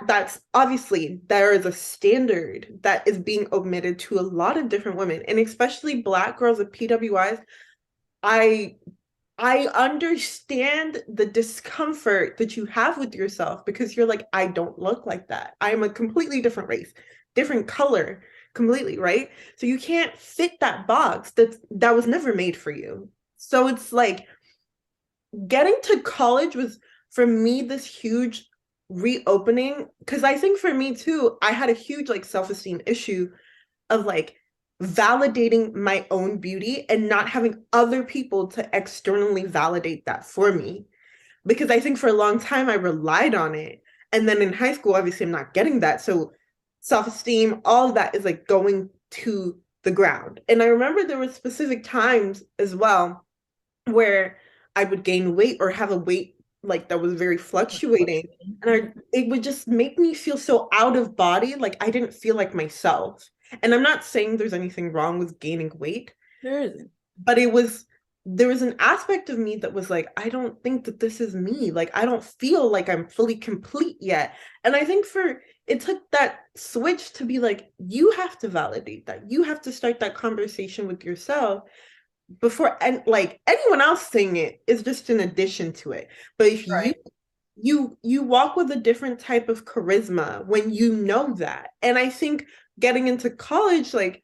that's obviously there is a standard that is being omitted to a lot of different women, and especially black girls with PWIs. I I understand the discomfort that you have with yourself because you're like, I don't look like that. I am a completely different race, different color, completely, right? So you can't fit that box that was never made for you. So it's like getting to college was for me this huge reopening because I think for me too, I had a huge like self-esteem issue of like validating my own beauty and not having other people to externally validate that for me. Because I think for a long time I relied on it. And then in high school, obviously, I'm not getting that. So self esteem, all of that is like going to the ground. And I remember there were specific times as well where I would gain weight or have a weight like that was very fluctuating. And it would just make me feel so out of body, like I didn't feel like myself. And I'm not saying there's anything wrong with gaining weight, There isn't. but there was an aspect of me that was like, I don't think that this is me. Like, I don't feel like I'm fully complete yet. And I think it took that switch to be like, you have to validate that. You have to start that conversation with yourself before, and like anyone else saying it is just an addition to it. But if Right. you walk with a different type of charisma when you know that. And I think getting into college, like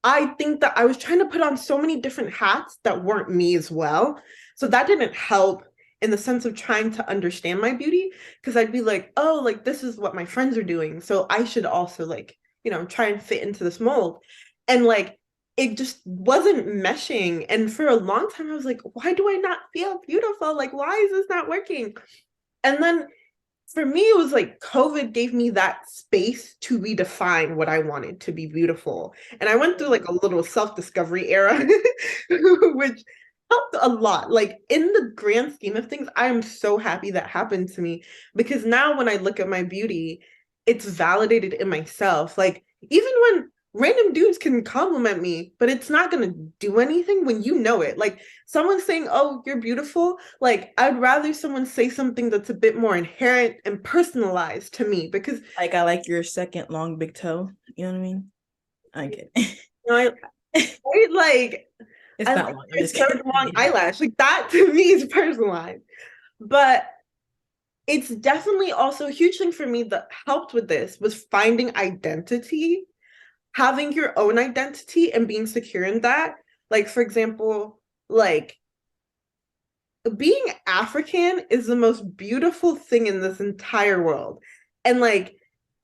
I think that I was trying to put on so many different hats that weren't me as well. So that didn't help in the sense of trying to understand my beauty because I'd be like, oh, like this is what my friends are doing. So I should also like, try and fit into this mold. And like it just wasn't meshing. And for a long time, I was like, why do I not feel beautiful? Like, why is this not working? And then for me, it was like COVID gave me that space to redefine what I wanted to be beautiful. And I went through like a little self-discovery era, which helped a lot. Like in the grand scheme of things, I am so happy that happened to me because now when I look at my beauty, it's validated in myself. Like even when random dudes can compliment me, but it's not gonna do anything when you know it. Like someone saying, "Oh, you're beautiful." Like I'd rather someone say something that's a bit more inherent and personalized to me because Like I like your second long big toe. You know what I mean? I get it. I right, like It's I not like long. I'm your just third kidding. I long get it. eyelash. Like that to me is personalized. But it's definitely also a huge thing for me that helped with this was finding identity, having your own identity and being secure in that. Like, for example, like being African is the most beautiful thing in this entire world. And like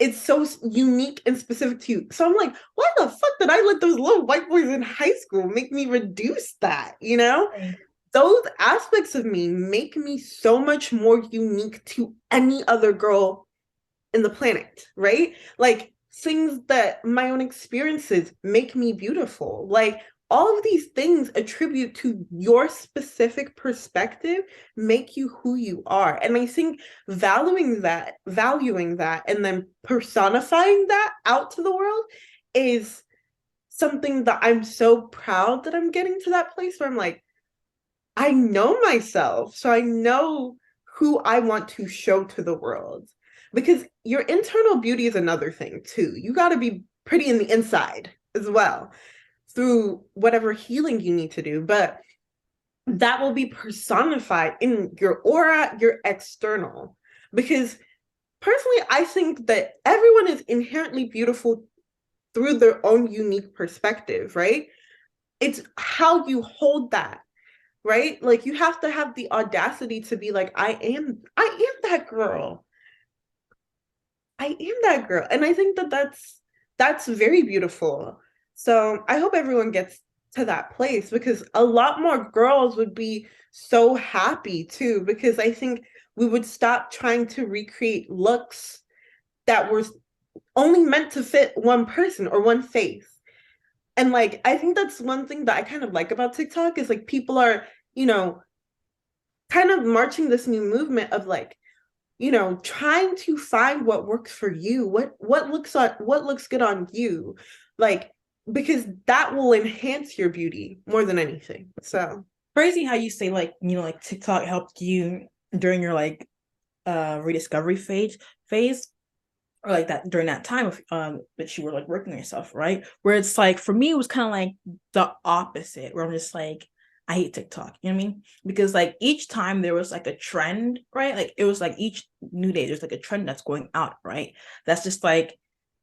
it's so unique and specific to you. So I'm like, why the fuck did I let those little white boys in high school make me reduce that? You know, Right. those aspects of me make me so much more unique to any other girl in the planet, right? Like things that my own experiences make me beautiful. Like all of these things attribute to your specific perspective, make you who you are. And I think valuing that, and then personifying that out to the world is something that I'm so proud that I'm getting to that place where I'm like, I know myself, so I know who I want to show to the world. Because your internal beauty is another thing too. You got to be pretty in the inside as well through whatever healing you need to do, but that will be personified in your aura, your external. Because personally, I think that everyone is inherently beautiful through their own unique perspective, right? It's how you hold that, right? Like you have to have the audacity to be like, I am that girl. I am that girl. And I think that that's very beautiful. So I hope everyone gets to that place because a lot more girls would be so happy too, because I think we would stop trying to recreate looks that were only meant to fit one person or one face. And like I think that's one thing that I kind of like about TikTok is like people are, you know, kind of marching this new movement of like, trying to find what works for you, what looks good on you, like because that will enhance your beauty more than anything. So Crazy how you say like, like TikTok helped you during your like rediscovery phase or like that during that time of that you were like working on yourself, right? Where it's like for me it was kind of like the opposite, where I'm just like I hate TikTok, you know what I mean? Because like each time there was like a trend, right? Like it was like each new day there's like a trend that's going out, right? That's just like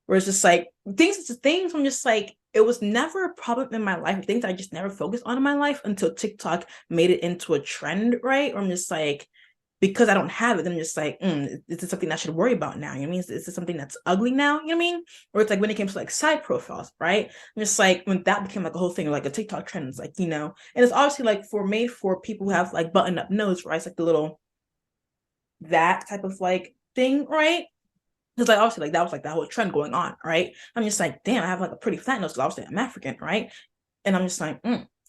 where it's just like things I'm just like it was never a problem in my life, things I just never focused on in my life until TikTok made it into a trend, right? Or I'm just like because I don't have it, then I'm just like, is this something I should worry about now? You know what I mean? Is this something that's ugly now? You know what I mean? Or it's like when it came to like side profiles, right? I'm just like when that became like a whole thing, like a TikTok trend, it's like, and it's obviously like made for people who have like button up nose, right? It's like the little that type of like thing, right? Because like obviously like that was like that whole trend going on, right? I'm just like, damn, I have like a pretty flat nose because obviously I'm African, right? And I'm just like,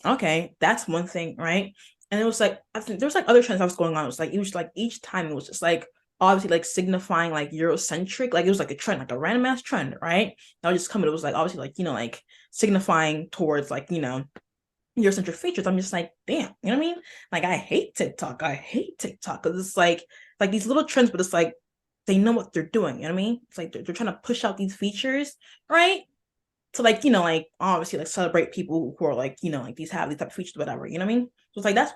okay, that's one thing, right? And it was like I think there was like other trends that was going on. It was like each time it was just like obviously like signifying like Eurocentric, like it was like a trend, like a random ass trend, right? That would just come. It was like obviously like like signifying towards like Eurocentric features. I'm just like, damn, you know what I mean? Like I hate TikTok. I hate TikTok because it's like these little trends, but it's like they know what they're doing. You know what I mean? It's like they're trying to push out these features, right? To like like obviously like celebrate people who are like like these have these type of features whatever, you know what I mean? So it's like that's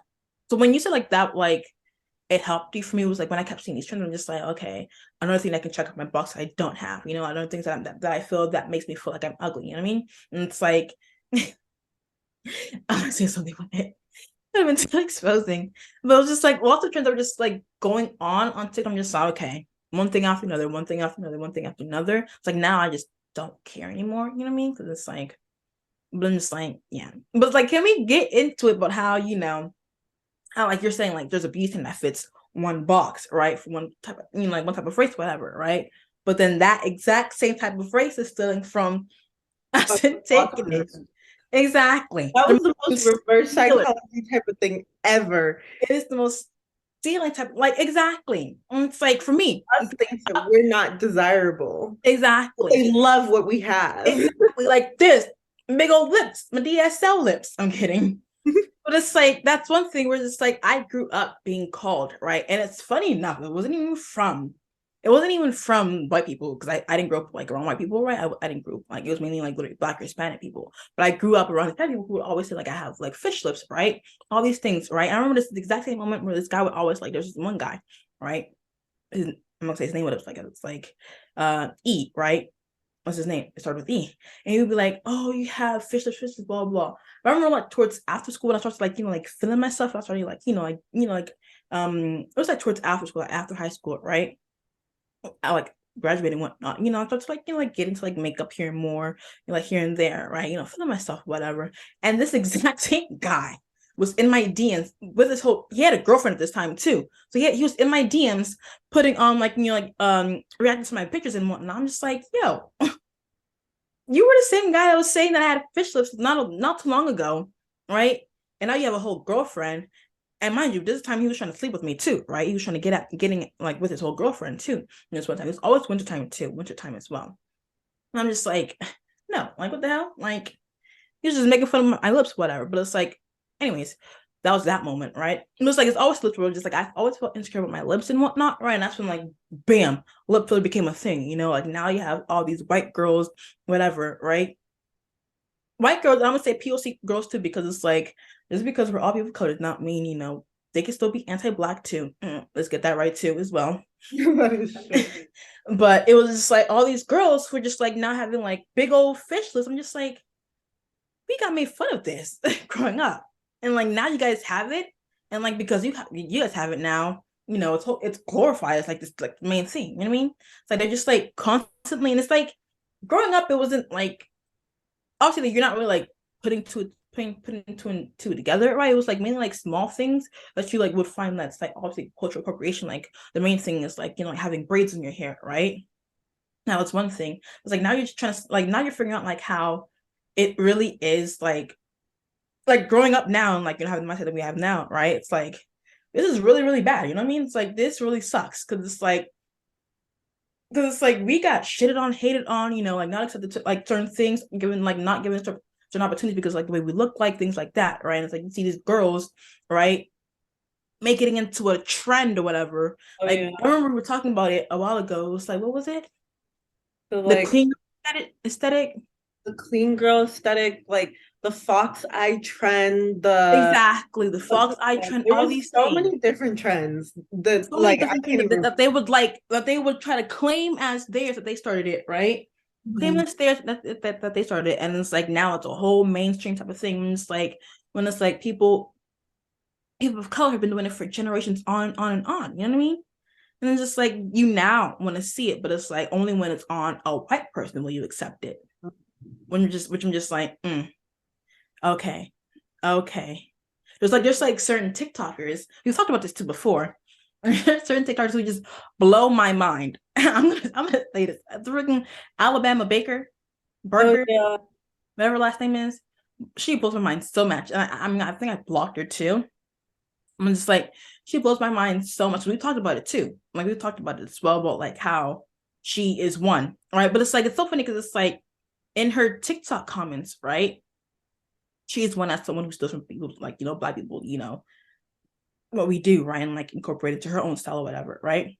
so when you said like that like it helped you, for me it was like when I kept seeing these trends I'm just like okay, another thing I can check off my box I don't have, another things that I feel that makes me feel like I'm ugly, you know what I mean? And it's like I'm gonna say something with it. I've been too exposing, but it was just like lots of trends are just like going on TikTok. I'm just like okay, one thing after another, one thing after another, one thing after another. It's like now I just don't care anymore, you know what I mean? Because it's like but I'm just like, yeah. But like, can we get into it about how, how like you're saying, like there's a beauty thing that fits one box, right? For one type of, like one type of race, whatever, right? But then that exact same type of race is stealing from Antigonus. Exactly. that I mean, was the most reverse psychology type of thing ever. it is the most stealing type, like exactly. And it's like for me, Us thinks that we're not desirable. exactly. They love what we have. Exactly like this. Big old lips, my DSL lips. I'm kidding. But it's like that's one thing where it's like I grew up being called, right? And it's funny enough, it wasn't even from white people because I didn't grow up like around white people, right? I didn't grow up like it was mainly like literally black or Hispanic people. But I grew up around Hispanic people who would always say like I have like fish lips, right? All these things, right? I remember this the exact same moment where this guy would always like there's this one guy, right? I'm gonna say his name, what it's like E, right? What's his name? It started with E. And he would be like, oh, you have fish, blah, blah. But I remember like towards after school when I started like, like feeling myself, I started like, it was like towards after school, like after high school, right? I like graduating and whatnot, I started to like, like get into like makeup here and more, like here and there, right? Feeling myself, whatever. And this exact same guy was in my DMs with his whole, he had a girlfriend at this time too. So he was in my DMs putting on like, reacting to my pictures and whatnot. I'm just like, yo, you were the same guy that was saying that I had fish lips not too long ago, right? And now you have a whole girlfriend. And mind you, this time he was trying to sleep with me too, right? He was trying to getting like with his whole girlfriend too. And this one time, it's always wintertime too, wintertime as well. And I'm just like, no, like what the hell? Like he was just making fun of my lips, whatever. But it's like, anyways, that was that moment, right? It was like it's always lip filler, just like I always felt insecure with my lips and whatnot, right? And that's when like, bam, lip filler became a thing. Like now you have all these white girls, whatever, right? White girls, I'm gonna say POC girls too, because it's like just because we're all people of color does not mean they can still be anti-black too. Let's get that right too as well. But it was just like all these girls who were just like now having like big old fish lips. I'm just like, we got made fun of this growing up, and like now you guys have it, and like because you guys have it now, it's glorified as like this like main thing. You know what I mean? It's like they're just like constantly, and it's like growing up, it wasn't like obviously you're not really like putting two and two together, right? It was like mainly like small things that you like would find that's like obviously cultural appropriation. Like the main thing is like like having braids in your hair, right? Now it's one thing. It's like now you're just trying to like now you're figuring out like how it really is like growing up now and like having the mindset that we have now, right? It's like this is really really bad. You know what I mean? It's like this really sucks because it's like we got shitted on, hated on, like not accepted to like certain things, given like not given certain opportunities because like the way we look like things like that, right? And it's like you see these girls, right, making it into a trend or whatever. Oh Like yeah. I remember we were talking about it a while ago. It was like what was it? So The like clean aesthetic. the clean girl aesthetic, like the fox eye trend, the Exactly, the fox eye trend, there all was these so things. many different trends that So many like I different things can't even. that they would like that they would try to claim as theirs that they started it, right? Claim Mhm. as theirs that they started it. And it's like now it's a whole mainstream type of thing. And it's like when it's like people of color have been doing it for generations on and on. You know what I mean? And it's just like you now want to see it, but it's like only when it's on a white person will you accept it. Which I'm just like, okay, okay. There's like certain TikTokers. We've talked about this too before. Certain TikTokers who just blow my mind. I'm gonna say this. The freaking Alabama Baker Oh Barker, yeah. whatever her last name is, she blows my mind so much. And I think I blocked her too. I'm just like, she blows my mind so much. We talked about it too. Like we talked about it as well about like how she is one, right? But it's like it's so funny because it's like in her TikTok comments, right? She's one as someone who still some people like, black people, what we do, right? And like incorporate it to her own style or whatever, right?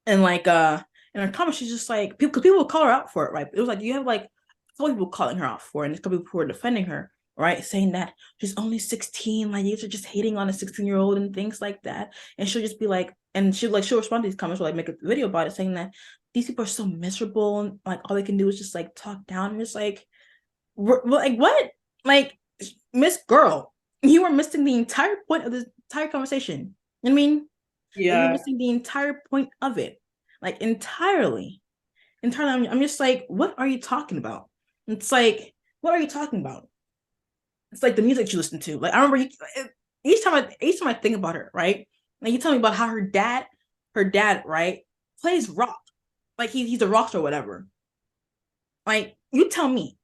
And like in her comments, she's just like because people would call her out for it, right? It was like you have like some people calling her out for it, and there's couple people who are defending her, right? Saying that she's only 16, like you are just hating on a 16-year-old and things like that. And she'll just be like, and she'll respond to these comments or like make a video about it, saying that these people are so miserable and like all they can do is just like talk down and just like like what? Like Miss Girl, you were missing the entire point of this entire conversation. You know what I mean? Like you're Yeah. missing the entire point of it. Like entirely. Entirely. I'm just like, what are you talking about? It's like, what are you talking about? It's like the music you listen to. Like I remember each time I think about her, right? Like you tell me about how her dad, right, plays rock. Like he's a rock star or whatever. Like you tell me.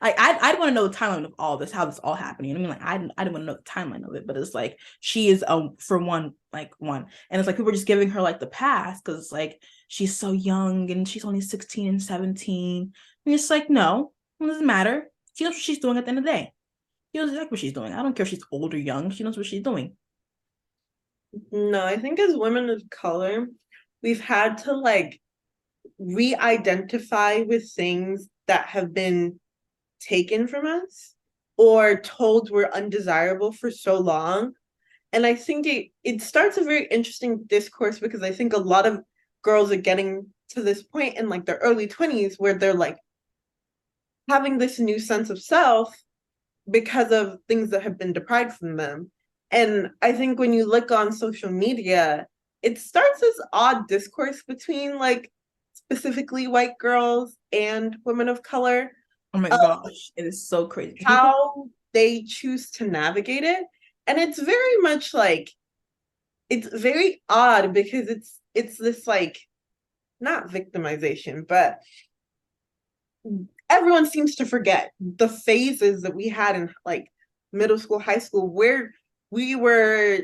Like I'd want to know the timeline of all this, how this all happened. You know what I mean? Like I didn't want to know the timeline of it, but it's like she is for one, like one, and it's like people are just giving her like the pass because it's like she's so young and she's only 16 and 17. And it's like no, it doesn't matter. She knows what she's doing at the end of the day. She knows exactly what she's doing. I don't care if she's old or young. She knows what she's doing. No, I think as women of color, we've had to like re-identify with things that have been taken from us or told we're undesirable for so long. And I think it starts a very interesting discourse because I think a lot of girls are getting to this point in like their early 20s where they're like having this new sense of self because of things that have been deprived from them. And I think when you look on social media, it starts this odd discourse between like specifically white girls and women of color, Oh my of gosh, it is so crazy. how they choose to navigate it. And it's very much like it's very odd because it's this like not victimization, but everyone seems to forget the phases that we had in like middle school, high school, where we were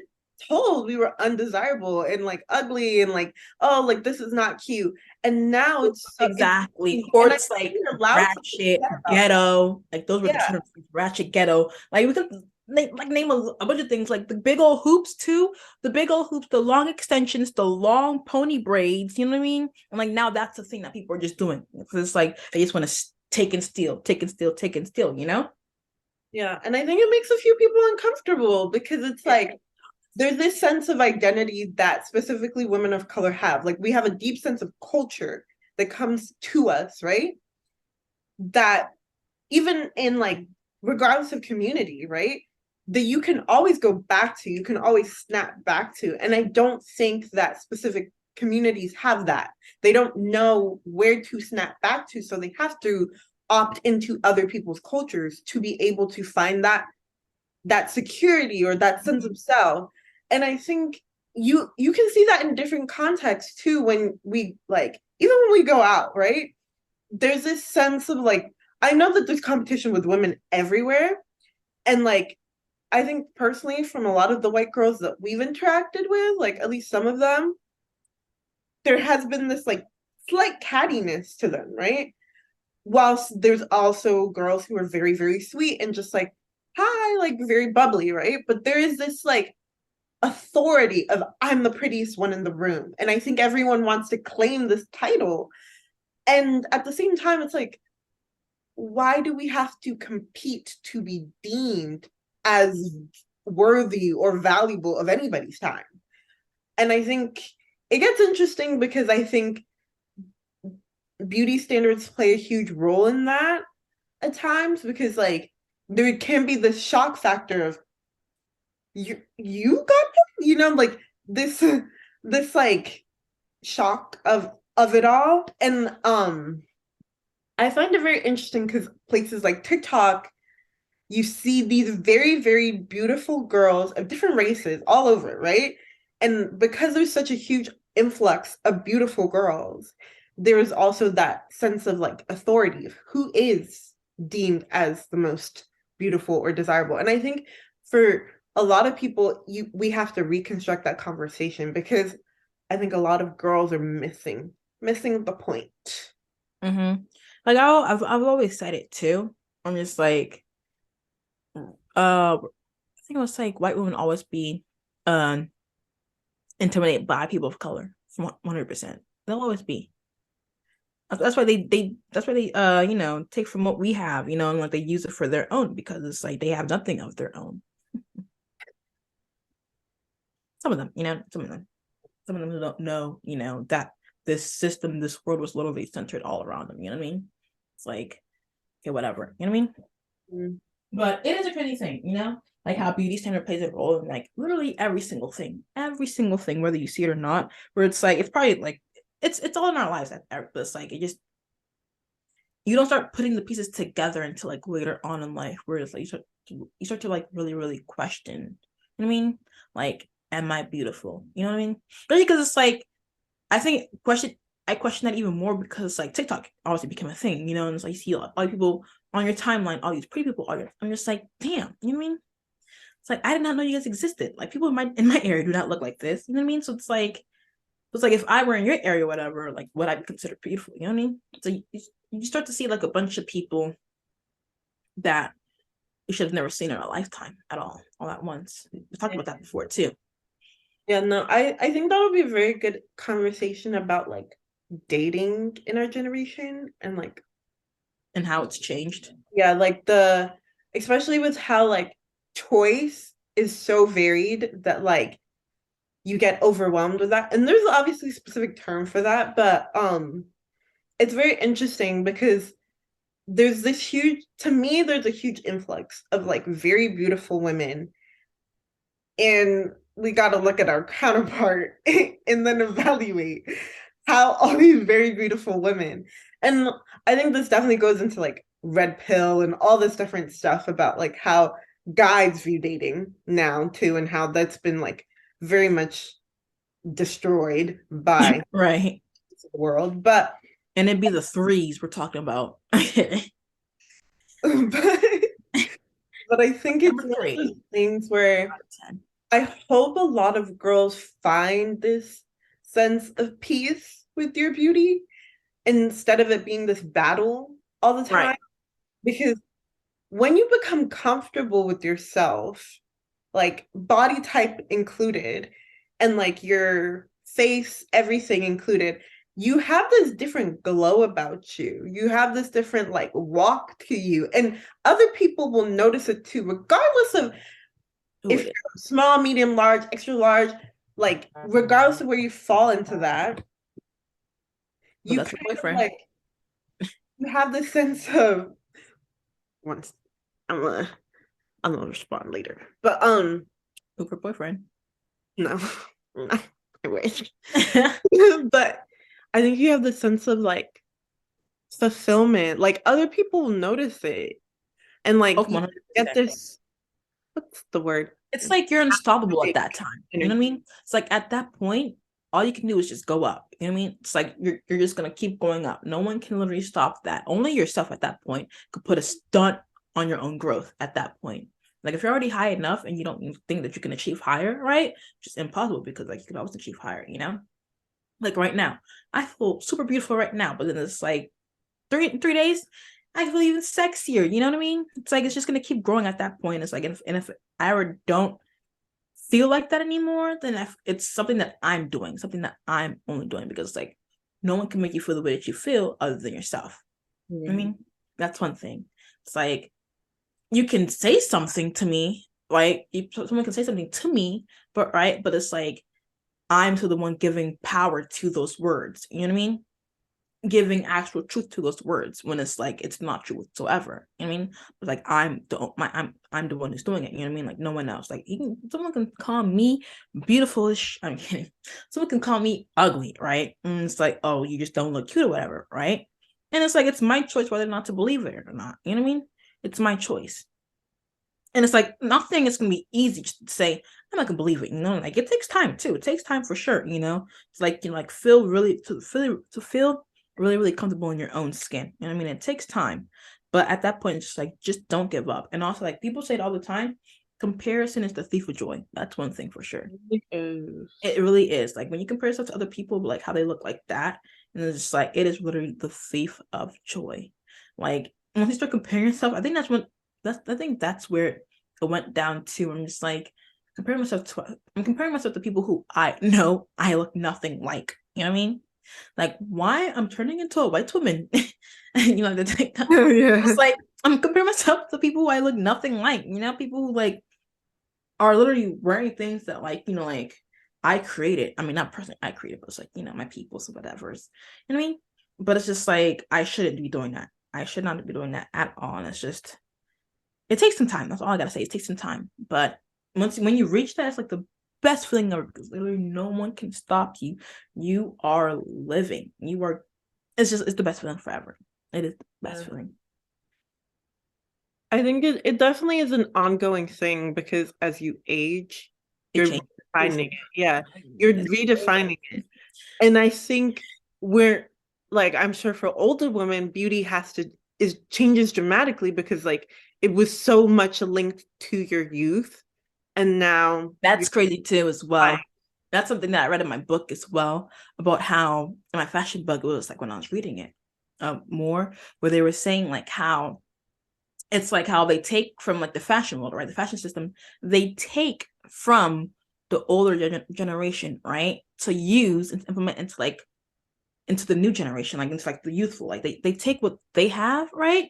told we were undesirable and like ugly and like, oh, like this is not cute. And now it's so it's Exactly. Or and I it's like think we're allowed to ratchet forget about that. ghetto. Like those were the Yeah. terms, ratchet ghetto. Like we could name a bunch of things, like the big old hoops too. The big old hoops, the long extensions, the long pony braids, you know what I mean? And like now that's the thing that people are just doing. It's like they just want to take and steal, take and steal, take and steal, you know? Yeah. And I think it makes a few people uncomfortable because it's like there's this sense of identity that specifically women of color have. Like we have a deep sense of culture that comes to us, right? That even in like regardless of community, right? That you can always go back to, you can always snap back to. And I don't think that specific communities have that. They don't know where to snap back to, so they have to opt into other people's cultures to be able to find that security or that sense of self. And I think you can see that in different contexts too when we like even when we go out, right? There's this sense of like I know that there's competition with women everywhere. And like I think personally from a lot of the white girls that we've interacted with, like at least some of them, there has been this like slight cattiness to them, right? Whilst there's also girls who are very, very sweet and just like, hi, like very bubbly, right? But there is this like authority of I'm the prettiest one in the room. And I think everyone wants to claim this title. And at the same time, it's like, why do we have to compete to be deemed as worthy or valuable of anybody's time? And I think it gets interesting because I think beauty standards play a huge role in that at times because like there can be this shock factor of you got them? You know, like this this like shock of it all. And I find it very interesting because places like TikTok, you see these very, very beautiful girls of different races all over, right? And because there's such a huge influx of beautiful girls, there is also that sense of like authority of who is deemed as the most beautiful or desirable. And I think for a lot of people, we have to reconstruct that conversation because I think a lot of girls are missing the point. Mm-hmm. Like I've always said it too. I'm just like, I think it was like white women always be um intimidated by people of color from 100%. They'll always be. That's why that's why they you know take from what we have, you know, and like they use it for their own because it's like they have nothing of their own. Some of them, you know, some of them who don't know, you know, that this system, this world was literally centered all around them. You know what I mean? It's like, okay, whatever. You know what I mean? Mm. But it is a crazy thing, you know, like how beauty standard plays a role in like literally every single thing, whether you see it or not. Where it's like it's probably like it's all in our lives but it's like it just you don't start putting the pieces together until like later on in life, where it's like you start to like really really question. You know what I mean? Like, am I beautiful? You know what I mean? Really, because it's like I question that even more because like TikTok obviously became a thing, you know, and it's like you see all these people on your timeline, all these pretty people I'm just like, damn, you know what I mean? It's like I did not know you guys existed. Like people in my area do not look like this. You know what I mean? So it's like if I were in your area, or whatever, like would I be considered beautiful? You know what I mean? So you start to see like a bunch of people that you should have never seen in a lifetime at all at once. We talked about that before too. Yeah, no, I think that'll be a very good conversation about like dating in our generation and like And how it's changed. yeah, like the especially with how like choice is so varied that like you get overwhelmed with that. And there's obviously a specific term for that, but it's very interesting because there's this huge to me there's a huge influx of like very beautiful women and we got to look at our counterpart and then evaluate how all these very beautiful women. And I think this definitely goes into like red pill and all this different stuff about like how guys view dating now too, and how that's been like very much destroyed by Right. the world. But And it'd be the threes we're talking about. but, but I think it's Number one of those three. things where Out of 10. I hope a lot of girls find this sense of peace with your beauty instead of it being this battle all the Right. time. Because when you become comfortable with yourself, like body type included, and like your face, everything included, you have this different glow about you. You have this different like walk to you, and other people will notice it too, regardless of Who if it you're is. small, medium, large, extra large, like regardless of where you fall into that, But you that's your kind of boyfriend. like you have this sense of once I'm gonna I'm gonna respond later. But Who her boyfriend. no, no, I wish. But I think you have the sense of like fulfillment. Like other people will notice it. And Oh, like you get 100%. this, what's the word? It's like you're unstoppable at that time. You know what I mean? It's like at that point, all you can do is just go up. You know what I mean? It's like you're just gonna keep going up. No one can literally stop that. Only yourself at that point could put a stunt on your own growth at that point. Like if you're already high enough and you don't think that you can achieve higher, right? It's just impossible because like you can always achieve higher, you know? Like right now, I feel super beautiful right now, but then it's like 3 days, I feel even sexier. You know what I mean? It's like it's just gonna keep growing at that point. It's like, and if I ever don't feel like that anymore, then it's something that I'm doing, something that I'm only doing because like no one can make you feel the way that you feel other than yourself. I Mhm. mean, that's one thing. It's like you can say something to me, right? Someone can say something to me, but right, but it's like I'm to the one giving power to those words. You know what I mean? Giving actual truth to those words when it's like it's not true whatsoever. You know what I mean? But like I'm the one who's doing it. You know what I mean? Like no one else. Like someone can call me beautiful-ish. I'm kidding. Someone can call me ugly, right? And it's like, oh, you just don't look cute or whatever, right? And it's like it's my choice whether or not to believe it or not. You know what I mean? It's my choice. And it's like nothing is gonna be easy just to say, I'm not gonna believe it, you know, like it takes time too. It takes time for sure, you know. It's like you know, like feel really, really comfortable in your own skin. You know what I mean? It takes time. But at that point, it's just like just don't give up. And also like people say it all the time, comparison is the thief of joy. That's one thing for sure. It really is. Like when you compare yourself to other people, like how they look like that, and it's just like it is literally the thief of joy. Like once you start comparing yourself, I think that's where it went down to. I'm just like I'm comparing myself to people who I know I look nothing like. You know what I mean? Like why I'm turning into a white woman. You know, Yeah. it's like I'm comparing myself to people who I look nothing like. You know, people who like are literally wearing things that like you know like I created. I mean, not personally I created, but it's like you know my people, so whatever. You know what I mean? But it's just like I shouldn't be doing that. I should not be doing that at all. And it's just it takes some time. That's all I gotta say. It takes some time. But when you reach that, it's like the best feeling ever because literally no one can stop you. You are living. You are. It's the best feeling forever. It is the best Yeah. feeling. I think it definitely is an ongoing thing because as you age, It you're changes. redefining it. Yeah, you're It's redefining it. And I think we're like, I'm sure for older women, beauty has to is changes dramatically because like it was so much linked to your youth, and now you're That's crazy too, as fine. well. That's something that I read in my book as well about how in my fashion book it was like when I was reading it more, where they were saying like how it's like how they take from like the fashion world, right? The fashion system, they take from the older generation, right, to use and implement into like into the new generation, like into like the youthful, like they take what they have, right,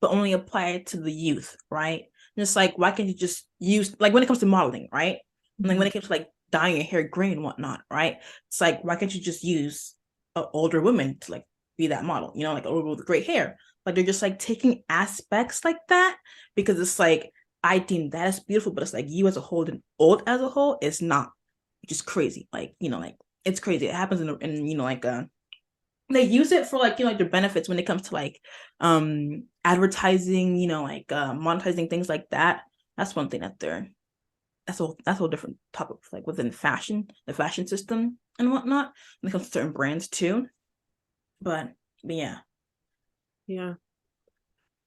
but only apply it to the youth, right? And it's like, why can't you just use like when it comes to modeling, right? And like when it comes to like dyeing your hair green and whatnot, right? It's like, why can't you just use older women to like be that model, like older with great hair? Like they're just like taking aspects like that because it's like I deem that as beautiful, but it's like you as a whole and old as a whole is not, which is crazy. Like, like it's crazy. It happens in like they use it for like, like their benefits when it comes to like advertising, like monetizing things like that. That's one thing that they're that's a whole different topic, like within fashion, the fashion system and whatnot, when it comes to certain brands too. But yeah. Yeah.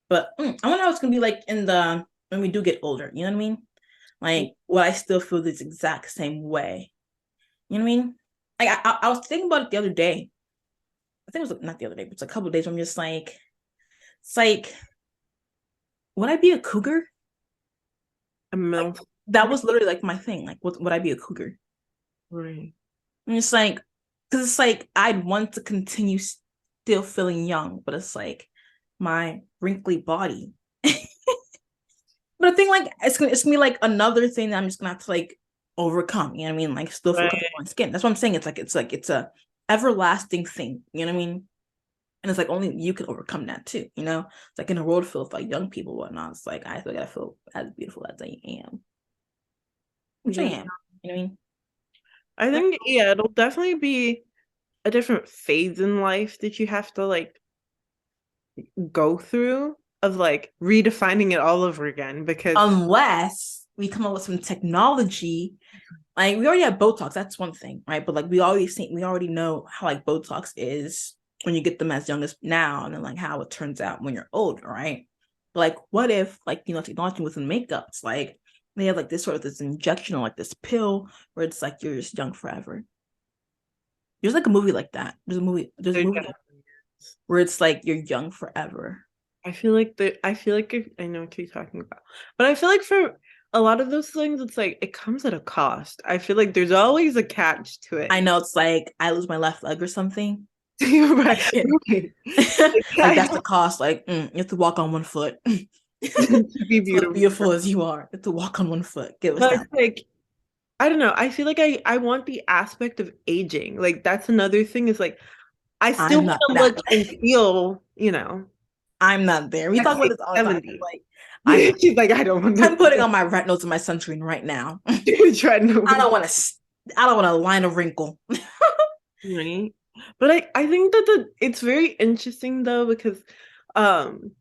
But I wonder how it's gonna be like when we do get older, you know what I mean? Like, will I still feel this exact same way? You know what I mean? Like I was thinking about it the other day. I think it was not the other day, but it's a couple of days where I'm just like, it's like, would I be a cougar? A Like, MILF. that was literally like my thing. Like, would I be a cougar? Right. And it's like, because it's like I'd want to continue still feeling young, but it's like my wrinkly body. But the thing, like, it's gonna be like another thing that I'm just gonna have to like overcome. You know what I mean? Like, still feel comfortable in my skin. That's what I'm saying. It's a everlasting thing. You know what I mean? And it's like only you can overcome that too. It's like in a world full of like young people, whatnot. It's like I still gotta feel as beautiful as I am, which I Yeah. am. You know what I mean? I think, yeah, it'll definitely be a different phase in life that you have to like go through of like redefining it all over again because Unless we come up with some technology. Like we already have Botox, that's one thing, right? But like we already know how like Botox is when you get them as young as now, and then like how it turns out when you're older, right? But like, what if like technology within makeup, it's like they have like this injection or like this pill where it's like you're just young forever. There's like a movie like that. There's a there movie definitely is. where it's like you're young forever. I feel like I know what you're talking about. But I feel like for a lot of those things, it's like it comes at a cost. I feel like there's always a catch to it. I know it's like I lose my left leg or something. You're right. Like, Right. like that's the cost. Like you have to walk on one foot. To be So beautiful. beautiful as you are, you have to walk on one foot. Give us But that. it's like I don't know. I feel like I want the aspect of aging. Like that's another thing is like I still I'm want not to that. look and feel, I'm not there. We talk about like this all the time. 70. Like I'm She's like, I don't want I'm to putting on my retinols and my sunscreen right now. try I to don't want to. I don't want to line a wrinkle. right. But I think that it's very interesting though because um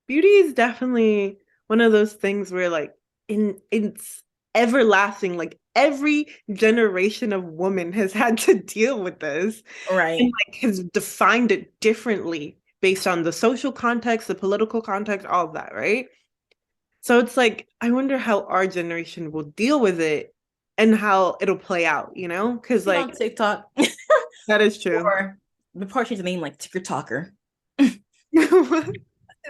beauty is definitely one of those things where like it's everlasting. Like every generation of woman has had to deal with this and Right. like has defined it differently based on the social context, the political context, all of that, right? So it's like I wonder how our generation will deal with it and how it'll play out, Because See on like TikTok that is true. or the part change the name like TikToker.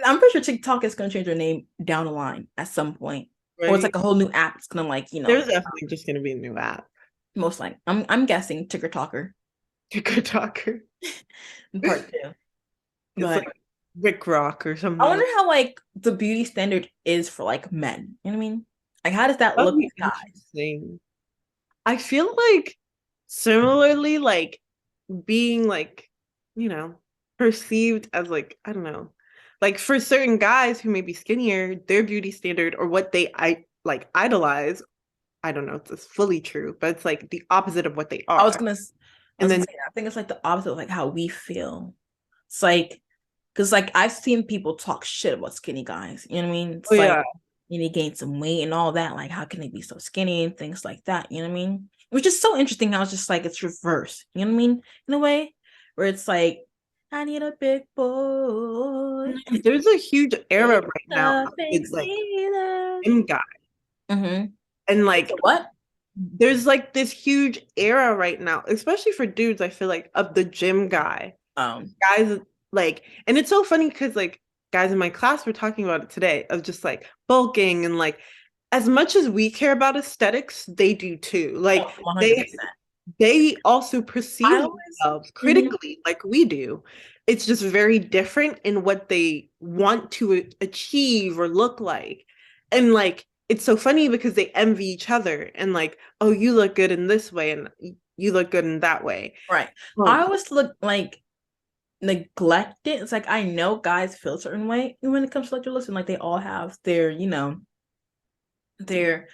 I'm pretty sure TikTok is going to change their name down the line at some point, or it's Right? like a whole new app. It's gonna like There's definitely just gonna be a new app. most like I'm guessing TikToker Good talker. part two. It's But like Rick Rock or I something. wonder how like the beauty standard is for like men. You know what I mean? Like how does that That'd look be to guys? interesting. I feel like similarly, like being like, you know, perceived as like, I don't know, like for certain guys who may be skinnier, their beauty standard or what I like idolize, I don't know if it's fully true, but it's like the opposite of what they I was are. gonna I And was gonna then, say that. I think it's like the opposite of like how we feel. It's like because like I've seen people talk shit about skinny guys. You know what I mean? oh It's like yeah, they gain some weight and all that. Like how can they be so skinny and things like that? You know what I mean? Which is so interesting how it's just like it's reversed. You know what I mean? In a way where it's like I need a big boy. there's a huge era Big right now stuff and with like sailor. gym guy. Mm-hmm. And So like what? there's like this huge era right now, especially for dudes, I feel like of the gym guy. Guys like and it's so funny because like guys in my class were talking about it today of just like bulking and like as much as we care about aesthetics, they do too. Like Oh, 100%. they also I perceive always themselves mhm. critically like we do. It's just very different in what they want to achieve or look like. And like it's so funny because they envy each other and like, oh, you look good in this way and you look good in that way. Right. I Um, always look like neglect it. It's like I know guys feel a certain way when it comes to like your listen, like they all have their, their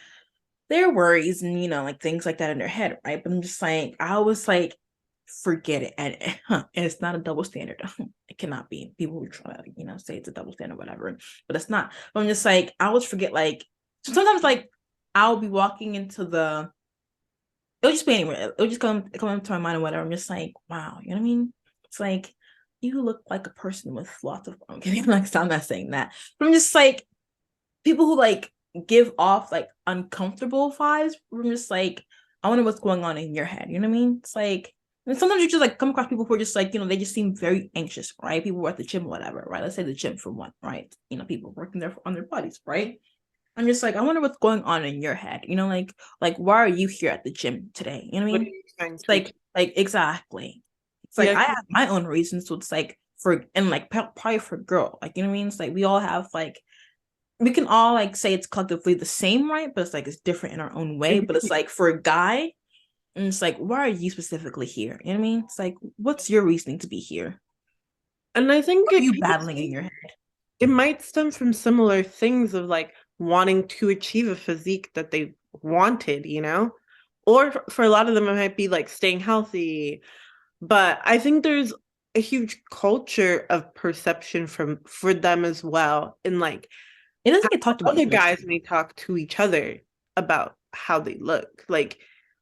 their worries and like things like that in their head, right? But I'm just like, I was like, forget it, and it's not a double standard. It cannot be. People who try to say it's a double standard, whatever, but it's not. But I'm just like, I always forget. Like sometimes, like I'll be walking into the. It'll just be anywhere. It'll just come into my mind or whatever. I'm just like, wow, you know what I mean? It's like you look like a person with lots of. I'm kidding. Like I'm not saying that, but I'm just like people who like give off like uncomfortable vibes. I'm just like, I wonder what's going on in your head. You know what I mean? It's like, and sometimes you just like come across people who are just like, they just seem very anxious, right? People who are at the gym, whatever, right? Let's say the gym for one, right? People working there on their bodies, right? I'm just like, I wonder what's going on in your head. Why are you here at the gym today? You know what I What are mean? you trying It's to achieve? like exactly. It's like Yeah, I have my own reasons. So it's like for and like probably for girl, like you know what I mean? It's like we all have like we can all like say it's collectively the same, right? But it's like it's different in our own way. But it's like for a guy, and it's like, why are you specifically here? You know what I mean? It's like, what's your reasoning to be here? and I think What are you battling in your head? it might stem from similar things of like wanting to achieve a physique that they wanted, or for a lot of them it might be like staying healthy. But I think there's a huge culture of perception for them as well, and like It how doesn't get talked about other as much. guys may talk to each other about how they look. Like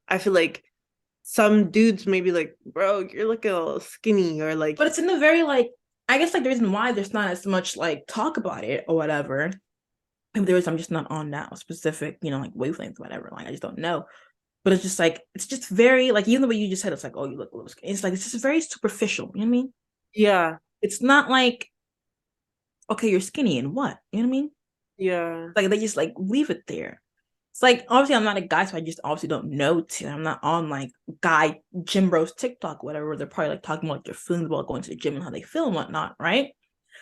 I feel like some dudes may be like, bro, you're looking a little skinny, or like, But it's in the very like, I guess like the reason why there's not as much like talk about it or whatever. If there is, I'm just not on that specific, like wavelength, whatever. Like I just don't know. But it's just like it's just very like even the way you just said it's like, oh, you look a little skinny. It's like it's just very superficial. You know what I mean? yeah, It's not like, okay, you're skinny and what? You know what I mean? yeah. Like they just like leave it there. It's like obviously I'm not a guy, so I just obviously don't know. I'm not on like guy gym bros TikTok, whatever. Where they're probably like talking about their feelings about going to the gym and how they feel and whatnot, right?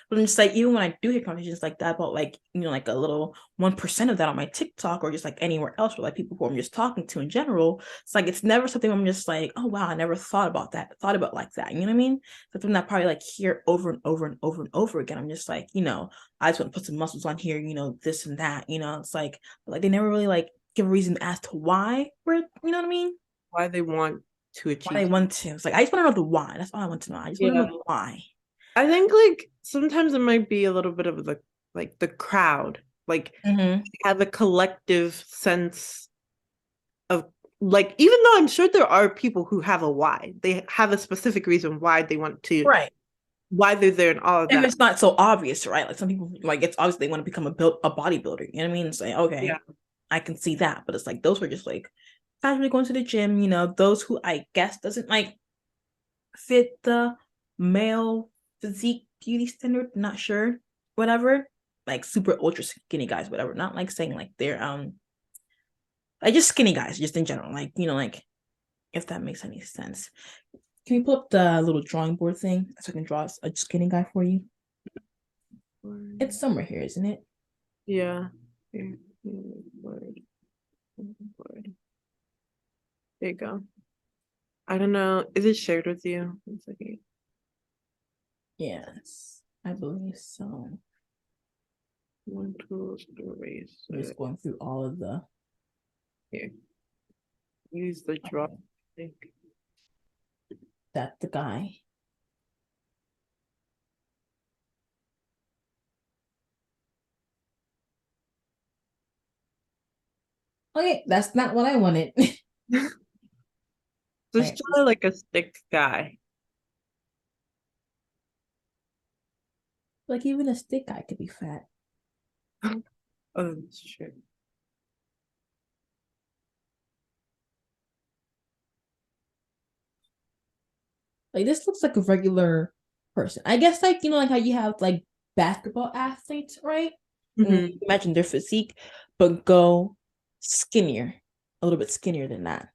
But I'm just like, even when I do hear conversations like that about like, like a little 1% of that on my TikTok or just like anywhere else with like people who I'm just talking to in general, it's like it's never something I'm just like, oh wow, I never thought about like that. You know what I mean? Something that I probably like hear over and over and over and over again. I'm just like, I just want to put some muscles on here, this and that, it's like they never really like give a reason as to why we're, you know what I mean? Why they want to Why they achieve. want to. It's like I just want to know the why. That's all I want to know. I just want to Yeah. know the why. I think like sometimes it might be a little bit of the crowd, like Mm-hmm. have a collective sense of like, even though I'm sure there are people who have a why, they have a specific reason why they want to, Right. why they're there and all of If that. it's not so obvious, right? Like some people, like it's obvious they want to become a bodybuilder. You know what I mean? It's like Yeah. okay, I can see that, but it's like those were just like casually going to the gym. Those who I guess doesn't like fit the male physique beauty standard. Not sure, whatever. Like super ultra skinny guys, whatever. Not like saying like they're like just skinny guys, just in general. Like like if that makes any sense. Can you pull up the little drawing board thing so I can draw a skinny guy for you? It's somewhere here, isn't it? Yeah. There you go. I don't know. Is it shared with you? One second. Yes, I believe so. One, two, three. I'm just going through all of the. Here. Use the draw. Okay, that's the guy. Okay, that's not what I wanted. Just Right. draw like a stick guy. Like even a stick guy could be fat. Oh, that's true. Like this looks like a regular person. I guess like like how you have like basketball athletes, right? And Hmm. imagine their physique, but go skinnier, a little bit skinnier than that.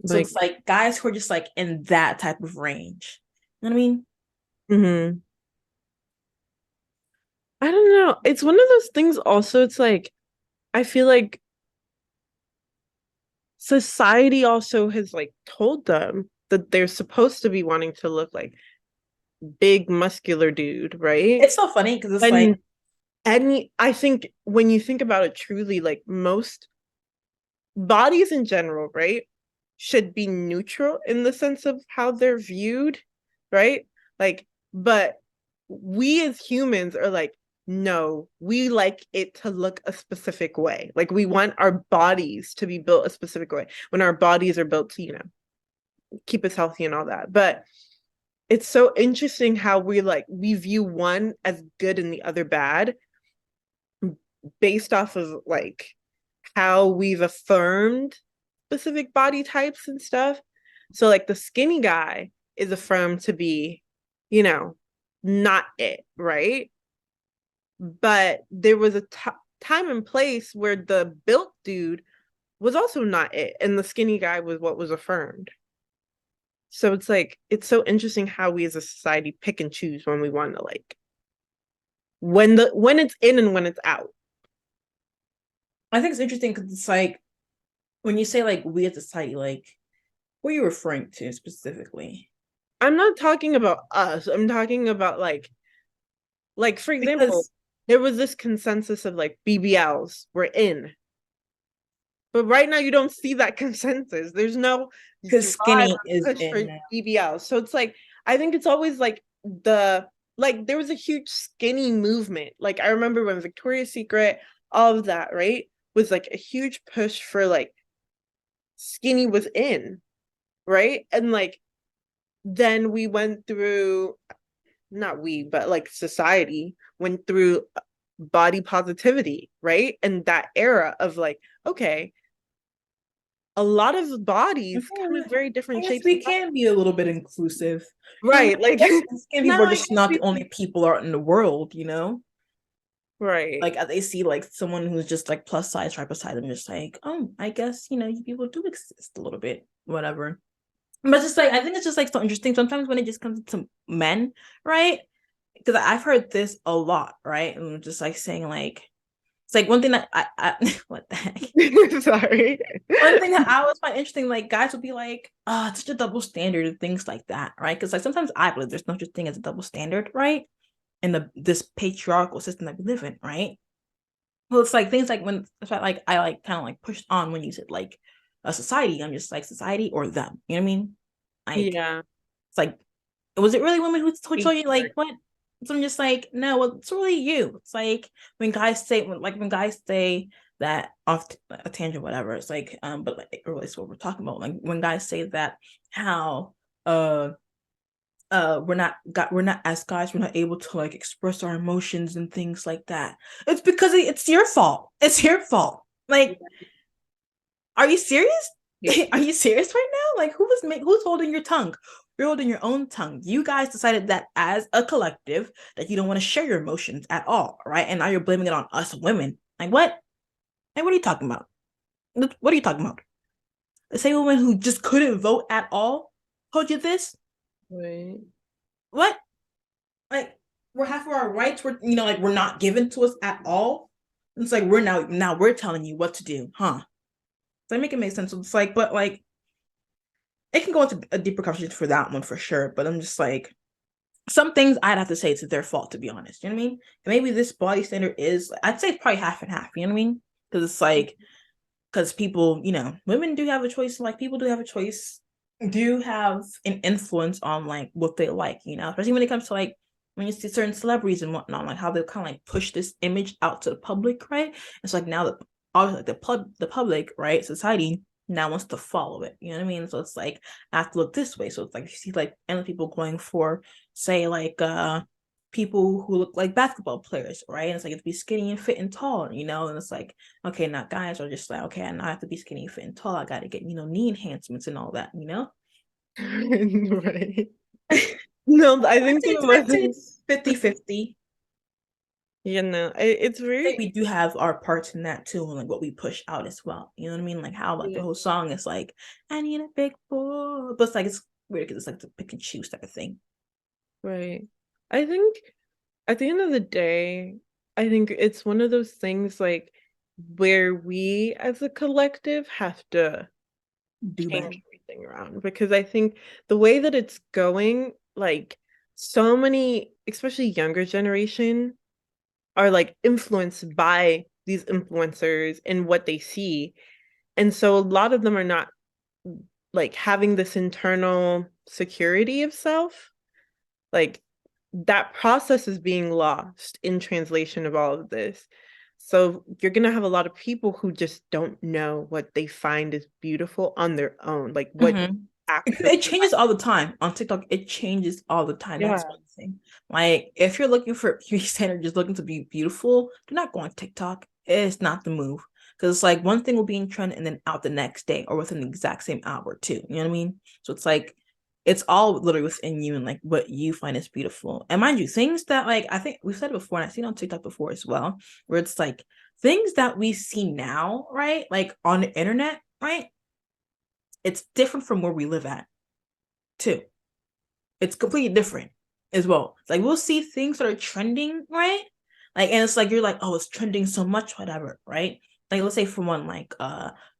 So Like, it's like guys who are just like in that type of range. You know what I mean? hmm, I don't know. It's one of those things also, it's like I feel like society also has like told them that they're supposed to be wanting to look like big muscular dude, right? It's so funny because it's like And any I think when you think about it truly, like most bodies in general, right, should be neutral in the sense of how they're viewed, right? Like, but we as humans are like, no, we like it to look a specific way. Like we want our bodies to be built a specific way when our bodies are built to, keep us healthy and all that. But it's so interesting how we view one as good and the other bad based off of like how we've affirmed specific body types and stuff. So like the skinny guy is affirmed to be, you know, not it, right? But there was a time and place where the built dude was also not it, and the skinny guy was what was affirmed. So it's like it's so interesting how we as a society pick and choose when we want to like when it's in and when it's out. I think it's interesting because it's like when you say like we as a society, like what are you referring to specifically? I'm not talking about us. I'm talking about like for example, Because there was this consensus of like BBLs were in. But right now you don't see that consensus. There's no drive skinny or is push for in now. BBLs. So it's like I think it's always like there was a huge skinny movement. Like I remember when Victoria's Secret, all of that, right? Was like a huge push for like skinny was in, right? And like then we went through not we, but like society went through body positivity, right? And that era of like, okay, a lot of bodies come in very I different guess shapes we and sizes. can be a little bit inclusive. Right. Like I guess skinny people now are I just guess not the we only people out in the world, right. Like they see like someone who's just like plus size right beside them, just like, oh, I guess you people do exist a little bit, whatever. But just like I think it's just like so interesting. Sometimes when it just comes to men, right? Because I've heard this a lot, right? And just like saying like it's like one thing that I what the heck? Sorry. One thing that I always find interesting, like guys will be like, oh, it's such a double standard and things like that, right? Because like sometimes I believe there's no such thing as a double standard, right? In this patriarchal system that we live in, right? Well, it's like things like when it's like I like kind of like pushed on when you said like a society. I'm just like society or them. You know what I mean? Like Yeah. it's like was it really women who told you like what? So I'm just like no, well, it's really you. It's like when guys say that off a tangent, whatever. It's like but like it relates to what we're talking about. Like when guys say that how we're not as guys, we're not able to like express our emotions and things like that. It's because it's your fault. It's your fault. Like, are you serious? Are you serious right now? Like, who's holding your tongue? You're holding your own tongue. You guys decided that as a collective that you don't want to share your emotions at all, right? And now you're blaming it on us women. Like what? Like what are you talking about? What are you talking about? The same woman who just couldn't vote at all told you this? Right. What? Like we're half of our rights were like we're not given to us at all. It's like we're now we're telling you what to do, huh? Does that make it make sense? So it's like, but like it can go into a deeper conversation for that one for sure. But I'm just like some things I'd have to say it's their fault to be honest. You know what I mean? And maybe this body standard is I'd say it's probably half and half. You know what I mean? Because it's like because people, women do have a choice. Like people do have a choice, do have an influence on like what they like. Especially when it comes to like when you see certain celebrities and whatnot, like how they kind of like push this image out to the public, right? It's like now that obviously like the public, right, society now wants to follow it. You know what I mean? So it's like I have to look this way. So it's like you see like endless people going for say like people who look like basketball players, right? And it's like it's be skinny and fit and tall, and it's like, okay, now guys are just like, okay, now I have to be skinny, fit, and tall. I gotta get, knee enhancements and all that. Right. No, I think I'd say it's 50-50. it's I think very we do have our parts in that too, and like what we push out as well. You know what I mean? Like how like the yeah, whole song is like, I need a big boy. But it's like it's weird because it's like the pick and choose type of thing. right. I think at the end of the day, I think it's one of those things like where we as a collective have to Do better. change everything around because I think the way that it's going, like so many, especially younger generation, are like influenced by these influencers and what they see. And so a lot of them are not like having this internal security of self. Like that process is being lost in translation of all of this. So you're gonna have a lot of people who just don't know what they find is beautiful on their own, like what Mhm. actually. It changes all the time on TikTok. It changes all the time. That's Yeah, one thing. Like if you're looking for beauty standard, just looking to be beautiful, do not go on TikTok. It's not the move. Because it's like one thing will be in trend and then out the next day or within the exact same hour too. You know what I mean? So it's like it's all literally within you and like what you find is beautiful. And mind you, things that like I think we've said it before, and I've seen on TikTok before as well, where it's like things that we see now, right? Like on the internet, right? It's different from where we live at too. It's completely different as well. It's like we'll see things that are trending, right? Like, and it's like you're like, oh, it's trending so much, whatever, right? Like, let's say for one, like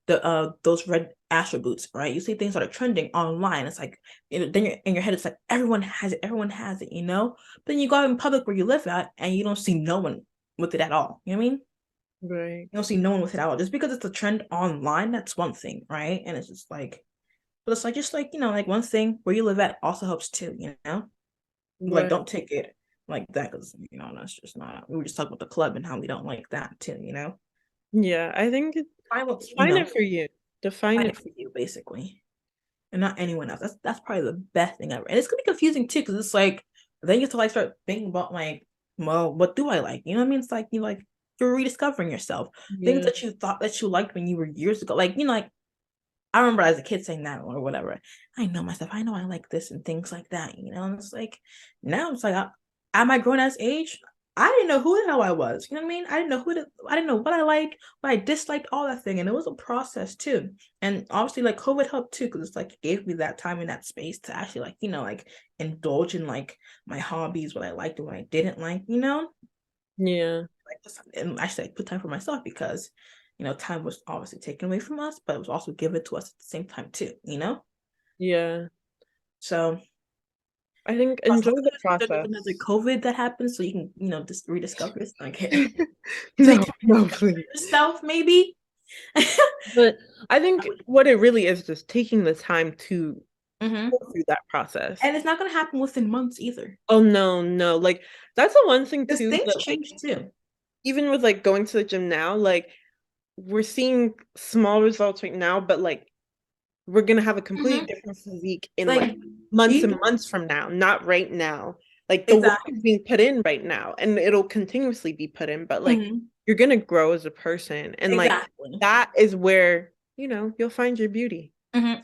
the those red Astro boots, right? You see things that are trending online. It's like then you're in your head, it's like everyone has it, you know. But then you go out in public where you live at, and you don't see no one with it at all. You know what I mean? right. You don't see no one with it at all. Just because it's a trend online, that's one thing, right? And it's just like, but it's like just like like one thing where you live at also helps too, you know? Like Right. don't take it like that because that's just not we were just talking about the club and how we don't like that too, you know? Yeah, I think I will, define it for you. Define find it. it for you basically. And not anyone else. That's probably the best thing ever. And it's gonna be confusing too, because it's like then you have to like start thinking about like, well, what do I like? You know what I mean? It's like you like you're rediscovering yourself. Things Yeah. that you thought that you liked when you were years ago. Like, like I remember as a kid saying that or whatever. I know myself. I know I like this and things like that. And it's like now it's like at my grown ass age, I didn't know who the hell I was. You know what I mean? I didn't know what I liked, what I disliked, all that thing, and it was a process too. And obviously, like COVID helped too, because it's like it gave me that time and that space to actually like like indulge in like my hobbies, what I liked and what I didn't like. Yeah. Like and actually like, put time for myself because time was obviously taken away from us, but it was also given to us at the same time too. Yeah. So I think also enjoy the there's another process. COVID that happens, so you can just rediscover this. Okay, so you No, can no, rediscover please. yourself maybe. But I think what it really is just taking the time to Hmm. go through that process. And it's not gonna happen within months either, Oh no, no. Like that's the one thing because too things that like change too. even with like going to the gym now, like we're seeing small results right now, but like we're gonna have a completely Hmm. different physique in like Like months and even months from now, not right now. Like the work exactly. is being put in right now and it'll continuously be put in, but like Mhm. you're gonna grow as a person. And like Exactly. that is where, you'll find your beauty.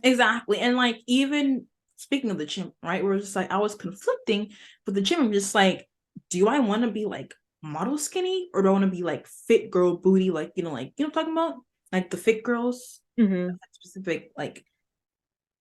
Exactly. And like even speaking of the gym, right? Where it's just like I was conflicting with the gym. I'm just like, do I want to be like model skinny or do I want to be like fit girl booty? Like, like what I'm talking about? Like the fit girls, Hmm. like, specific like